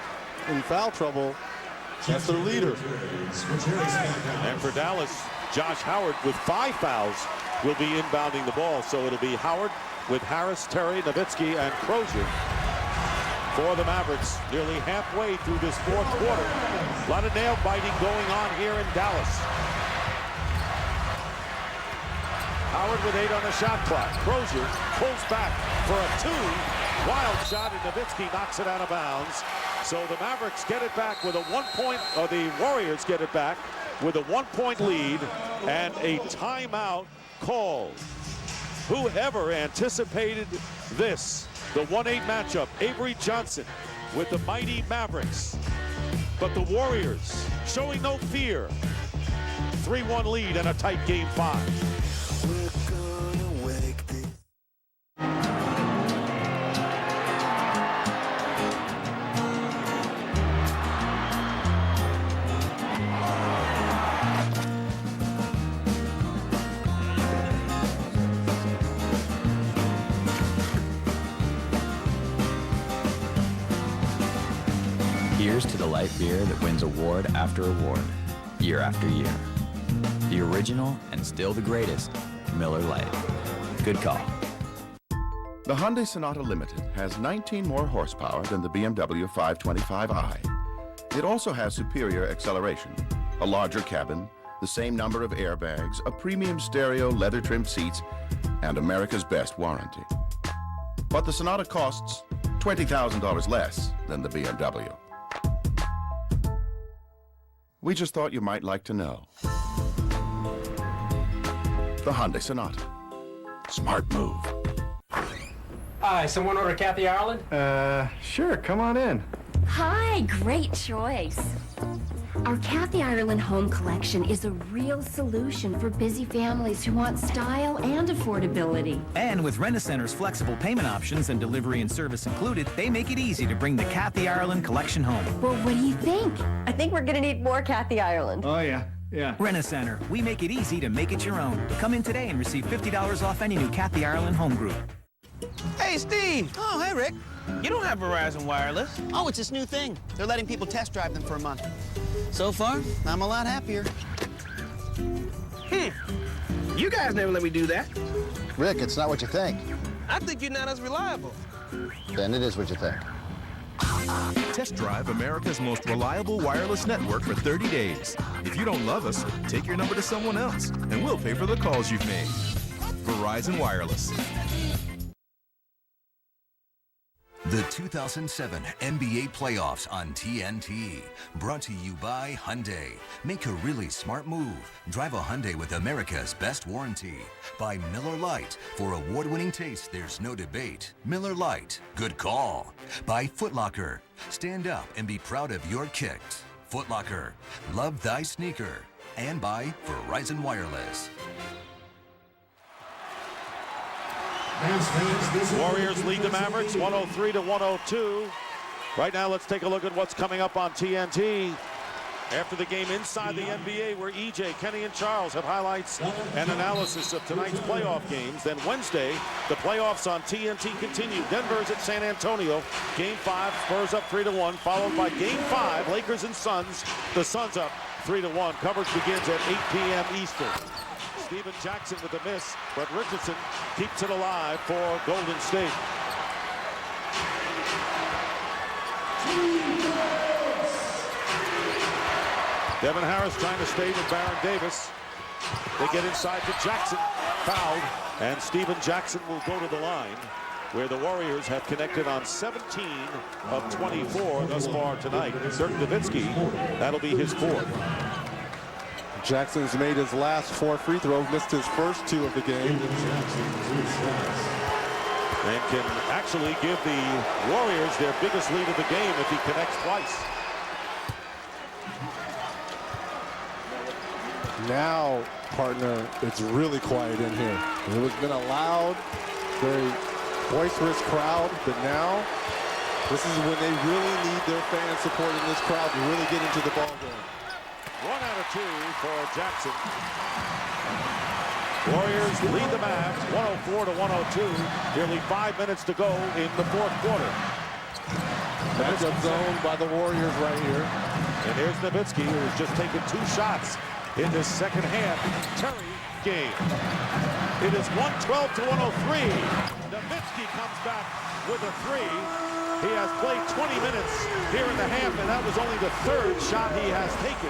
in foul trouble. That's their leader. And for Dallas, Josh Howard with 5 fouls will be inbounding the ball. So it'll be Howard with Harris, Terry, Nowitzki, and Crozier. For the Mavericks, nearly halfway through this fourth quarter. A lot of nail biting going on here in Dallas. Howard with 8 on the shot clock. Crozier pulls back for a 2. Wild shot, and Nowitzki knocks it out of bounds. So the Mavericks get it back with a 1-point, or the Warriors get it back with a 1-point lead and a timeout call. Whoever anticipated this? The 1-8 matchup, Avery Johnson with the mighty Mavericks. But the Warriors showing no fear. 3-1 lead and a tight game 5. We're gonna wake this. Here's to the light beer that wins award after award, year after year. The original and still the greatest, Miller Lite. Good call. The Hyundai Sonata Limited has 19 more horsepower than the BMW 525i. It also has superior acceleration, a larger cabin, the same number of airbags, a premium stereo, leather-trimmed seats, and America's best warranty. But the Sonata costs $20,000 less than the BMW. We just thought you might like to know. The Hyundai Sonata. Smart move. Hi, someone order Kathy Ireland? Sure, come on in. Hi, great choice. Our Kathy Ireland home collection is a real solution for busy families who want style and affordability. And with Rent-A-Center's flexible payment options and delivery and service included, they make it easy to bring the Kathy Ireland collection home. Well, what do you think? I think we're gonna need more Kathy Ireland. Oh, yeah. Rent-A-Center, we make it easy to make it your own. Come in today and receive $50 off any new Kathy Ireland home group. Hey, Steve. Oh, hey, Rick. You don't have Verizon Wireless. Oh, it's this new thing. They're letting people test drive them for a month. So far, I'm a lot happier. You guys never let me do that. Rick, it's not what you think. I think you're not as reliable. Then it is what you think. Test drive America's most reliable wireless network for 30 days. If you don't love us, take your number to someone else, and we'll pay for the calls you've made. Verizon Wireless. The 2007 NBA Playoffs on TNT. Brought to you by Hyundai. Make a really smart move. Drive a Hyundai with America's best warranty. By Miller Lite. For award-winning taste, there's no debate. Miller Lite. Good call. By Foot Locker. Stand up and be proud of your kicks. Foot Locker. Love thy sneaker. And by Verizon Wireless. Warriors lead the Mavericks 103-102. Right now, let's take a look at what's coming up on TNT. After the game inside the NBA, where EJ, Kenny, and Charles have highlights and analysis of tonight's playoff games. Then Wednesday, the playoffs on TNT continue. Denver's at San Antonio. Game 5, Spurs up 3-1, followed by Game 5, Lakers and Suns. The Suns up 3-1. Coverage begins at 8 p.m. Eastern. Steven Jackson with the miss, but Richardson keeps it alive for Golden State. Devin Harris trying to stay with Baron Davis. They get inside to Jackson, fouled, and Steven Jackson will go to the line, where the Warriors have connected on 17 of 24 thus far tonight. Dirk Nowitzki, that'll be his fourth. Jackson's made his last 4 free throws, missed his first 2 of the game. And can actually give the Warriors their biggest lead of the game if he connects twice. Now, partner, it's really quiet in here. It has been a loud, very boisterous crowd, but now this is when they really need their fan support in this crowd to really get into the ball game. 1 out of 2 for Jackson. Warriors lead the Mavs 104 to 102. Nearly 5 minutes to go in the fourth quarter. Matchup zone by the Warriors right here. And here's Nowitzki, who has just taken 2 shots in this second half. Terry game. It is 112 to 103. Nowitzki comes back with a 3. He has played 20 minutes here in the half, and that was only the 3rd shot he has taken.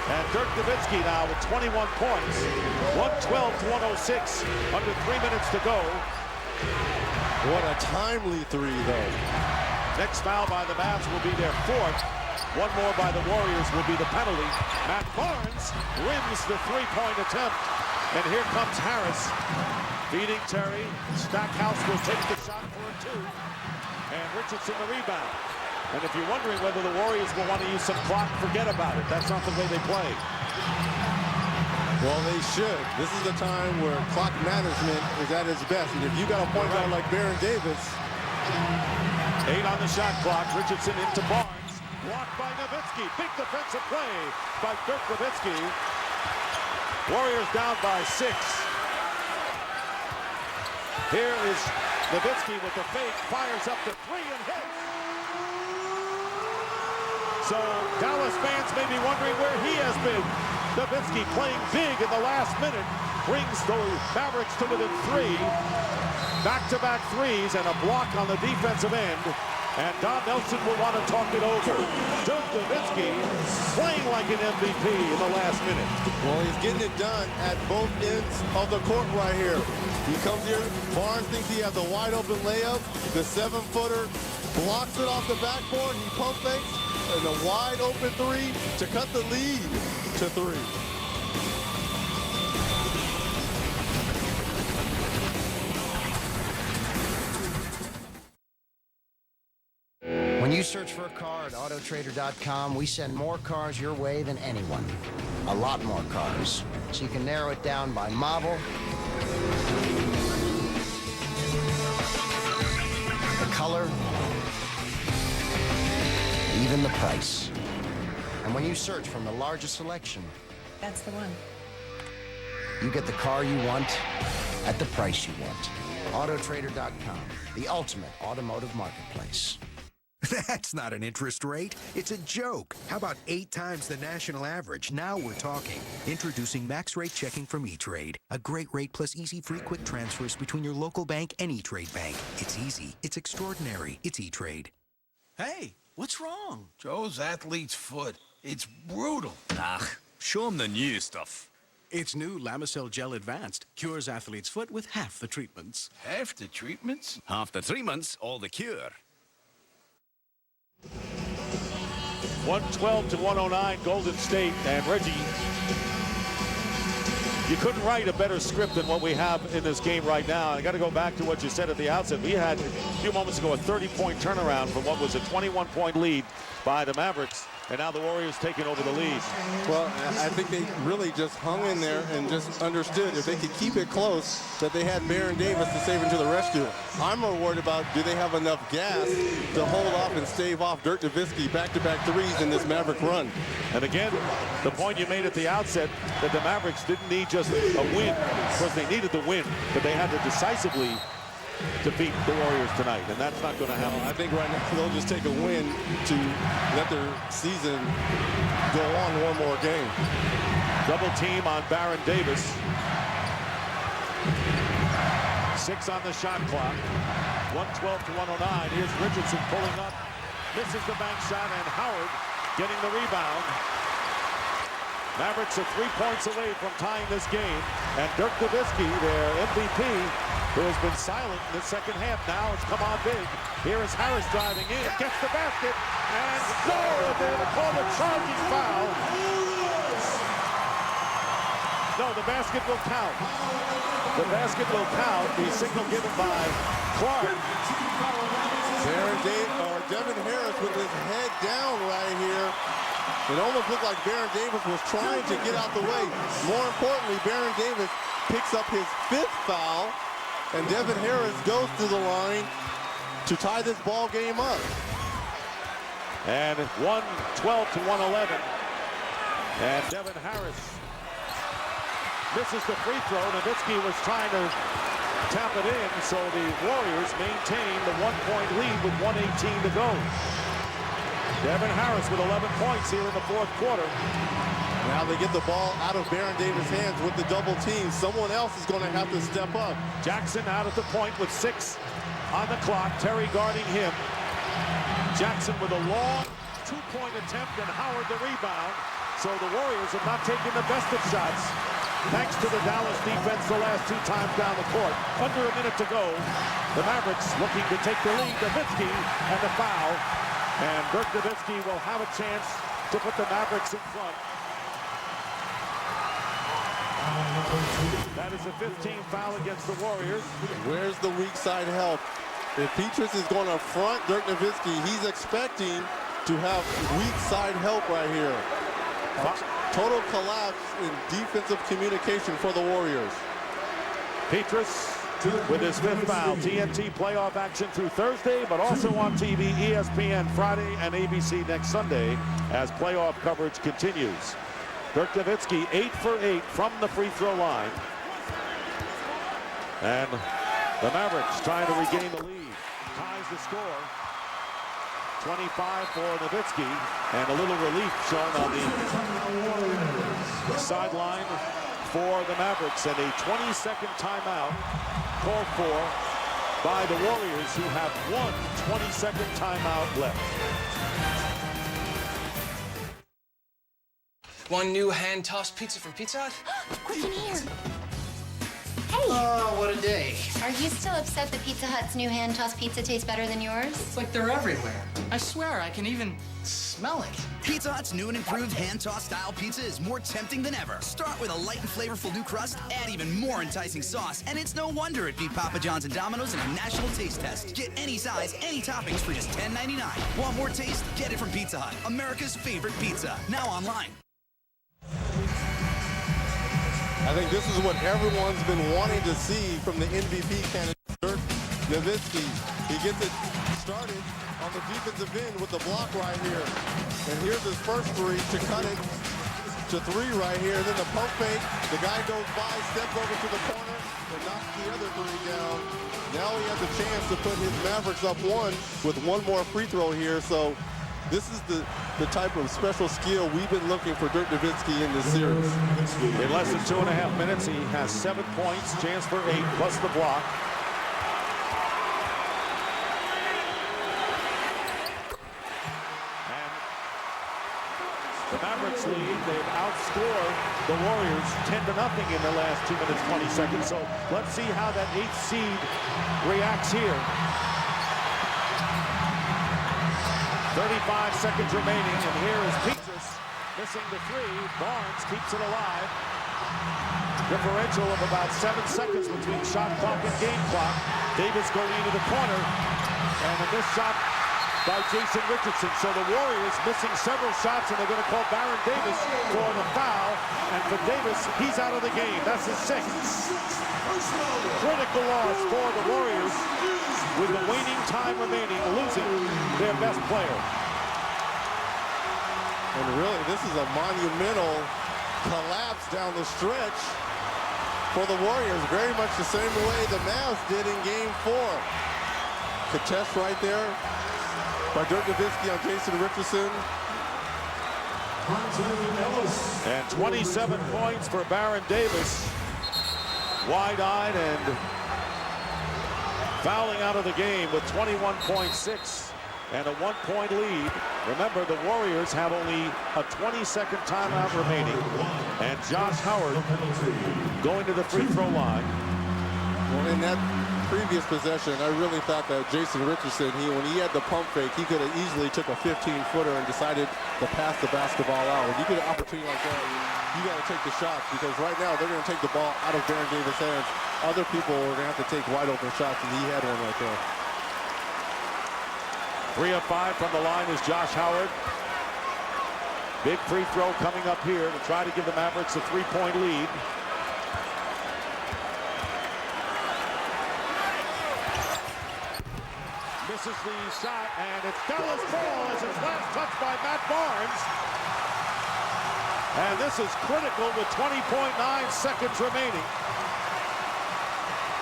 And Dirk Nowitzki now with 21 points. 112 to 106. Under 3 minutes to go. What a timely 3, though. Next foul by the Mavs will be their 4th. 1 more by the Warriors will be the penalty. Matt Barnes wins the 3-point attempt. And here comes Harris, beating Terry. Stackhouse will take the shot for a 2. And Richardson the rebound. And if you're wondering whether the Warriors will want to use some clock, forget about it. That's not the way they play. Well, they should. This is the time where clock management is at its best. And if you got a point guard like Baron Davis. 8 on the shot clock. Richardson into Barnes. Blocked by Nowitzki. Big defensive play by Dirk Nowitzki. Warriors down by 6. Here is Nowitzki with the fake. Fires up to 3 and hits. So Dallas fans may be wondering where he has been. Nowitzki playing big in the last minute. Brings the Mavericks to within 3. Back-to-back 3s and a block on the defensive end. And Don Nelson will want to talk it over. Dirk Nowitzki playing like an MVP in the last minute. Well, he's getting it done at both ends of the court right here. He comes here, Barnes thinks he has a wide open layup. The 7-footer blocks it off the backboard. He pump fakes and a wide open 3 to cut the lead to 3. When you search for a car at Autotrader.com, we send more cars your way than anyone. A lot more cars. So you can narrow it down by model, the color, even the price. And when you search from the largest selection, that's the one. You get the car you want at the price you want. Autotrader.com, the ultimate automotive marketplace. That's not an interest rate. It's a joke. How about 8 times the national average? Now we're talking. Introducing Max Rate Checking from E-Trade. A great rate plus easy free quick transfers between your local bank and E-Trade Bank. It's easy. It's extraordinary. It's E-Trade. Hey, what's wrong? Joe's athlete's foot. It's brutal. Ah, show him the new stuff. It's new Lamisil Gel Advanced. Cures athlete's foot with half the treatments. Half the treatments? Half the treatments, all the cure. 112 to 109, Golden State. And Reggie, you couldn't write a better script than what we have in this game right now. I got to go back to what you said at the outset. We had a few moments ago a 30-point turnaround from what was a 21-point lead by the Mavericks. And now the Warriors taking over the lead. Well, I think they really just hung in there and just understood if they could keep it close that they had Baron Davis to save him to the rescue. I'm more worried about do they have enough gas to hold off and stave off Dirk Nowitzki back-to-back 3s in this Maverick run. And again, the point you made at the outset that the Mavericks didn't need just a win. Of course, they needed the win, but they had to decisively defeat the Warriors tonight, and that's not going to happen. I think right now they'll just take a win to let their season go on one more game. Double team on Baron Davis. 6 on the shot clock. 112 to 109. Here's Richardson pulling up. Misses the bank shot, and Howard getting the rebound. Mavericks are 3 points away from tying this game. And Dirk Nowitzki, their MVP, who has been silent in the second half now, has come on big. Here is Harris driving in, gets the basket, and score! They're going to call the charging foul. No, the basket will count. The basket will count. The signal given by Clark. Devin Harris with his head down right here. It almost looked like Baron Davis was trying to get out the way. More importantly, Baron Davis picks up his 5th foul, and Devin Harris goes to the line to tie this ball game up. And 112 to 111. And Devin Harris misses the free throw. Nowitzki was trying to tap it in, so the Warriors maintain the 1-point lead with 1:18 to go. Devin Harris with 11 points here in the 4th quarter. Now they get the ball out of Baron Davis' hands with the double team. Someone else is going to have to step up. Jackson out at the point with 6 on the clock. Terry guarding him. Jackson with a long 2-point attempt, and Howard the rebound. So the Warriors have not taken the best of shots, thanks to the Dallas defense the last 2 times down the court. Under a minute to go. The Mavericks looking to take the lead. Nowitzki and the foul. And Dirk Nowitzki will have a chance to put the Mavericks in front. That is a 15th foul against the Warriors. Where's the weak side help? If Petrus is going to front Dirk Nowitzki, he's expecting to have weak side help right here. Total collapse in defensive communication for the Warriors. Petrus with his 5th foul. TNT playoff action through Thursday, but also on TV, ESPN Friday and ABC next Sunday as playoff coverage continues. Dirk Nowitzki 8 for 8 from the free throw line. And the Mavericks trying to regain the lead. Ties the score. 25 for Nowitzki, and a little relief shown on the sideline for the Mavericks, and a 20-second timeout called for by the Warriors, who have 1 20-second timeout left. One new hand-tossed pizza from Pizza Hut? Quick in here. Oh, what a day. Are you still upset that Pizza Hut's new hand-tossed pizza tastes better than yours? It's like they're everywhere. I swear, I can even smell it. Pizza Hut's new and improved hand-tossed style pizza is more tempting than ever. Start with a light and flavorful new crust, add even more enticing sauce, and it's no wonder it beat Papa John's and Domino's in a national taste test. Get any size, any toppings for just $10.99. Want more taste? Get it from Pizza Hut, America's favorite pizza. Now online. I think this is what everyone's been wanting to see from the MVP candidate, Dirk Nowitzki. He gets it started on the defensive end with the block right here. And here's his first 3 to cut it to 3 right here. And then the pump fake, the guy goes by, steps over to the corner, and knocks the other 3 down. Now he has a chance to put his Mavericks up 1 with 1 more free throw here. So this is the type of special skill we've been looking for Dirk Nowitzki in this series. In less than 2.5 minutes, he has 7 points, chance for 8, plus the block. And the Mavericks lead. They've outscored the Warriors 10-0 in the last 2 minutes, 20 seconds. So let's see how that 8th seed reacts here. 35 seconds remaining, and here is Petrus missing the 3. Barnes keeps it alive. Differential of about 7 seconds between shot clock and game clock. Davis going into the corner, and a missed shot by Jason Richardson. So the Warriors missing several shots, and they're going to call Baron Davis for the foul. And for Davis, he's out of the game. That's his 6th. Critical loss for the Warriors, with the waning time remaining, losing their best player. And really, this is a monumental collapse down the stretch for the Warriors, very much the same way the Mavs did in Game 4. Contest right there by Dirk Nowitzki on Jason Richardson. And 27 points for Baron Davis. Wide-eyed and fouling out of the game with 21.6 and a 1-point lead. Remember, the Warriors have only a 20-second timeout remaining, and Josh Howard going to the free throw line. Well, in that previous possession, I really thought that Jason Richardson, when he had the pump fake, he could have easily took a 15-footer and decided to pass the basketball out. When you get an opportunity like that, you got to take the shots, because right now they're going to take the ball out of Baron Davis' hands. Other people are going to have to take wide open shots, and he had one right there. 3 of 5 from the line is Josh Howard. Big free throw coming up here to try to give the Mavericks a 3-point lead. Misses the shot, and it's Dallas ball as it's last touched by Matt Barnes. And this is critical with 20.9 seconds remaining.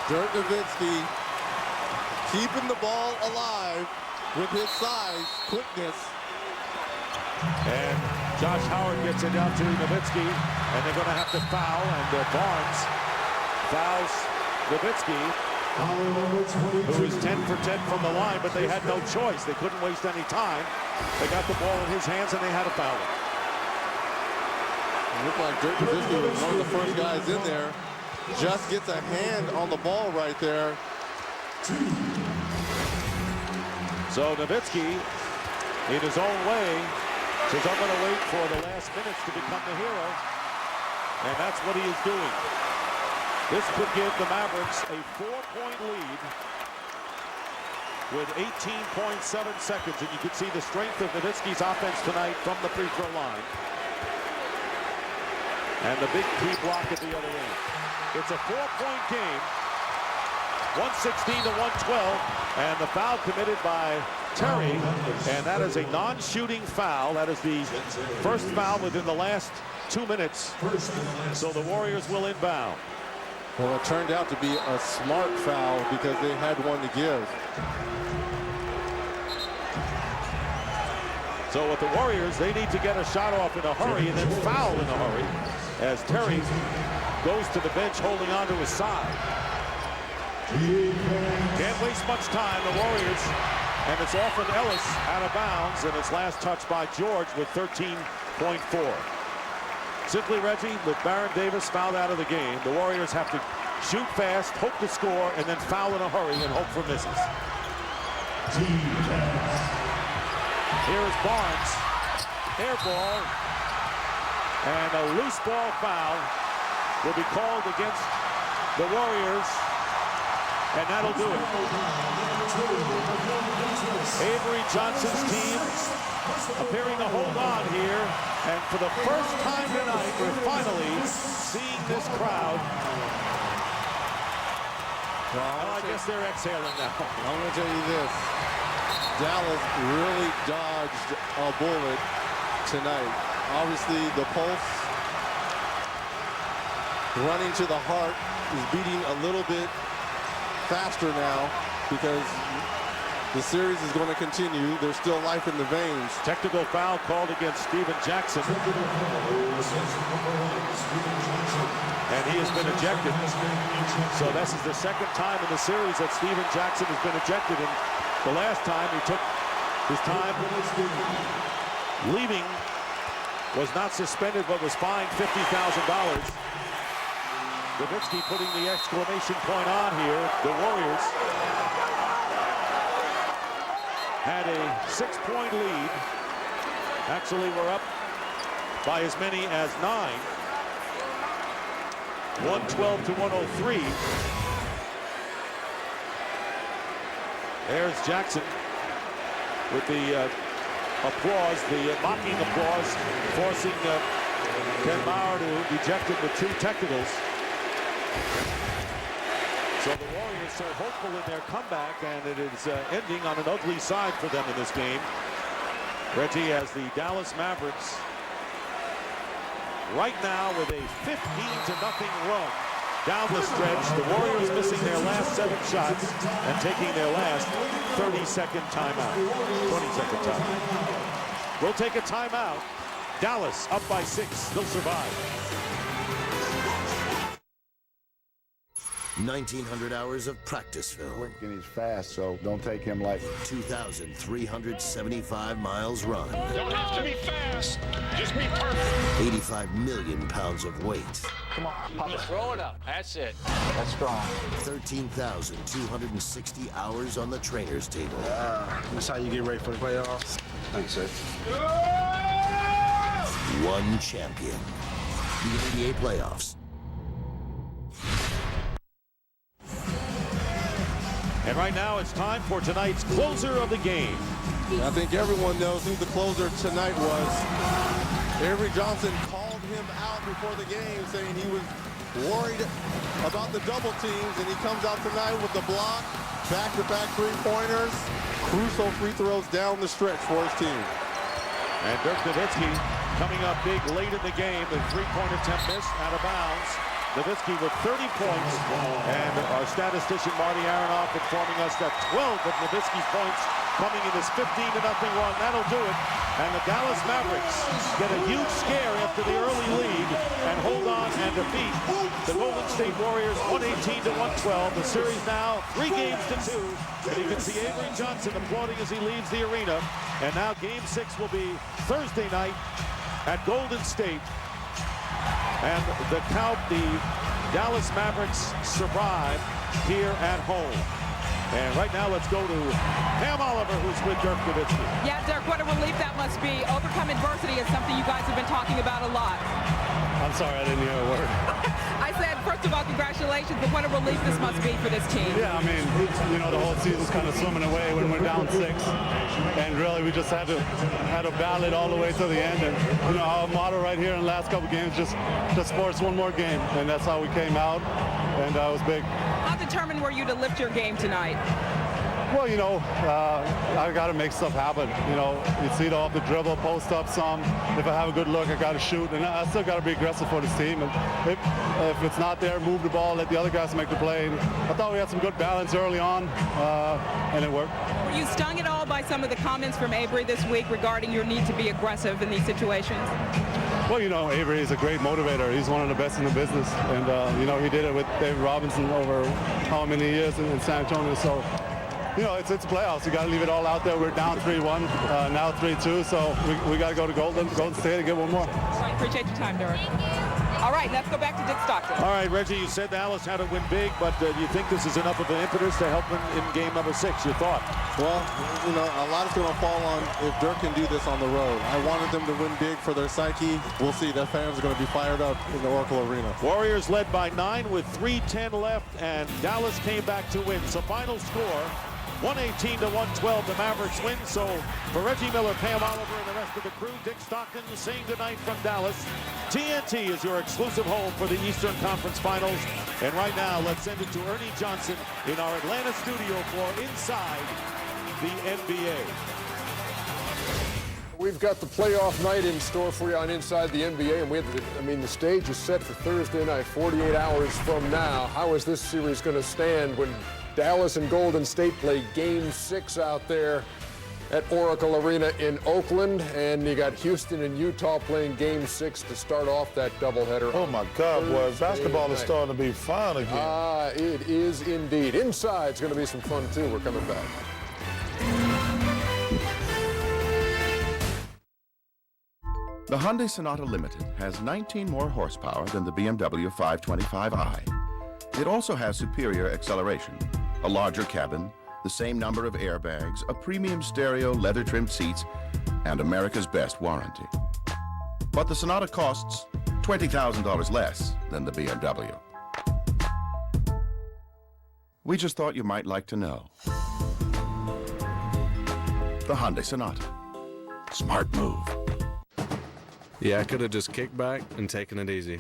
Dirk Nowitzki keeping the ball alive with his size, quickness. And Josh Howard gets it out to Nowitzki, and they're going to have to foul, and Barnes fouls Nowitzki, who is 10 for 10 from the line, but they had no choice. They couldn't waste any time. They got the ball in his hands, and they had to foul him. It looked like Dirk Nowitzki was one of the first guys in there. Just gets a hand on the ball right there. So Nowitzki, in his own way, says, I'm going to wait for the last minutes to become the hero. And that's what he is doing. This could give the Mavericks a 4-point lead with 18.7 seconds. And you can see the strength of Nowitzki's offense tonight from the free throw line. And the big key block at the other end. It's a 4-point game. 116 to 112, and the foul committed by Terry, and that is a non-shooting foul. That is the first foul within the last 2 minutes. So the Warriors will inbound. Well, it turned out to be a smart foul because they had one to give. So with the Warriors, they need to get a shot off in a hurry and then foul in a hurry as Terry goes to the bench holding on to his side. Can't waste much time, the Warriors, and it's off of Ellis out of bounds, and it's last touched by George with 13.4. Simply, Reggie, with Baron Davis fouled out of the game, the Warriors have to shoot fast, hope to score, and then foul in a hurry and hope for misses. Here is Barnes, air ball, and a loose ball foul will be called against the Warriors. And that'll do it. Avery Johnson's team appearing to hold on here. And for the first time tonight, we're finally seeing this crowd. Well, I guess they're exhaling now. I'm going to tell you this. Dallas really dodged a bullet tonight. Obviously, the pulse running to the heart is beating a little bit faster now because the series is going to continue. There's still life in the veins. Technical foul called against Steven Jackson. And he has been ejected. So this is the second time in the series that Steven Jackson has been ejected. And the last time he took his time leaving, was not suspended but was fined $50,000. Nowitzki putting the exclamation point on here. The Warriors had a 6-point lead. Actually, we're up by as many as 9. 112 to 103. There's Jackson with the applause, the mocking applause, forcing Ken Maurer to eject it with 2 technicals. So the Warriors so hopeful in their comeback, and it is ending on an ugly side for them in this game. Reggie, as the Dallas Mavericks right now with a 15-0 run down the stretch. The Warriors missing their last 7 shots and taking their last 30-second timeout, 20-second timeout. We'll take a timeout. Dallas up by 6, still survive. 1,900 hours of practice film. Quick and he's fast, so don't take him lightly. 2,375 miles run. Don't have to be fast, just be perfect. 85 million pounds of weight. Come on, pop it. Throw it up. That's it. That's strong. 13,260 hours on the trainer's table. That's how you get ready for the playoffs. Thanks, sir. One champion. The NBA playoffs. And right now it's time for tonight's closer of the game. I think everyone knows who the closer tonight was. Avery Johnson called him out before the game, saying he was worried about the double teams, and he comes out tonight with the block, back-to-back three-pointers, crucial free throws down the stretch for his team. And Dirk Nowitzki coming up big late in the game. The three-point attempt missed, out of bounds. Nowitzki with 30 points, and our statistician Marty Aronoff informing us that 12 of Nowitzki's points coming in this 15-0 run. That'll do it. And the Dallas Mavericks get a huge scare after the early lead and hold on and defeat the Golden State Warriors 118-112. The series now 3-2. And you can see Avery Johnson applauding as he leaves the arena. And now Game 6 will be Thursday night at Golden State. And the Dallas Mavericks survive here at home. And right now, let's go to Pam Oliver, who's with Dirk Nowitzki. Yeah, Dirk, what a relief that must be. Overcome adversity is something you guys have been talking about a lot. I'm sorry, I didn't hear a word. I said, first of all, congratulations, but what a relief this must be for this team. Yeah, I mean, you know, the whole season's kind of swimming away when we're down 6. And really, we just had to battle it all the way to the end. And, you know, our motto right here in the last couple games, just force one more game. And that's how we came out. And it was big. How determined were you to lift your game tonight? Well, you know, I got to make stuff happen. You know, it's either off the dribble, post up some. If I have a good look, I got to shoot. And I still got to be aggressive for this team. And if it's not there, move the ball, let the other guys make the play. And I thought we had some good balance early on, and it worked. Were you stung at all by some of the comments from Avery this week regarding your need to be aggressive in these situations? Well, you know, Avery is a great motivator. He's one of the best in the business. And, you know, he did it with David Robinson over how many years in San Antonio. So, you know, it's playoffs. You got to leave it all out there. We're down 3-1, now 3-2. So we got to go to Golden State and get one more. All right, appreciate your time, Dirk. All right, let's go back to Dick Stockton. All right, Reggie, you said Dallas had to win big, but do you think this is enough of an impetus to help them in game number 6? Your thought? Well, you know, a lot is going to fall on if Dirk can do this on the road. I wanted them to win big for their psyche. We'll see. Their fans are going to be fired up in the Oracle Arena. Warriors led by 9 with 3:10 left, and Dallas came back to win. So final score, 118-112, the Mavericks win. So for Reggie Miller, Pam Oliver, and the rest of the crew, Dick Stockton saying goodnight from Dallas. TNT is your exclusive home for the Eastern Conference Finals. And right now, let's send it to Ernie Johnson in our Atlanta studio for Inside the NBA. We've got the playoff night in store for you on Inside the NBA, and the stage is set for Thursday night, 48 hours from now. How is this series going to stand when Dallas and Golden State play Game 6 out there at Oracle Arena in Oakland, and you got Houston and Utah playing Game 6 to start off that doubleheader. Oh my God, boy, basketball is starting to be fun again. It is indeed. Inside's going to be some fun too. We're coming back. The Hyundai Sonata Limited has 19 more horsepower than the BMW 525i. It also has superior acceleration, a larger cabin, the same number of airbags, a premium stereo, leather-trimmed seats, and America's best warranty. But the Sonata costs $20,000 less than the BMW. We just thought you might like to know. The Hyundai Sonata. Smart move. Yeah, I could have just kicked back and taken it easy.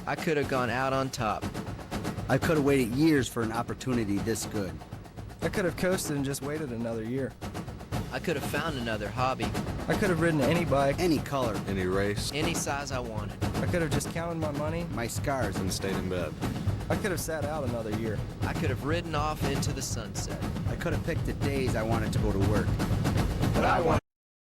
I could have gone out on top. I could have waited years for an opportunity this good. I could have coasted and just waited another year. I could have found another hobby. I could have ridden any bike, any color, any race, any size I wanted. I could have just counted my money, my scars, and stayed in bed. I could have sat out another year. I could have ridden off into the sunset. I could have picked the days I wanted to go to work. But I want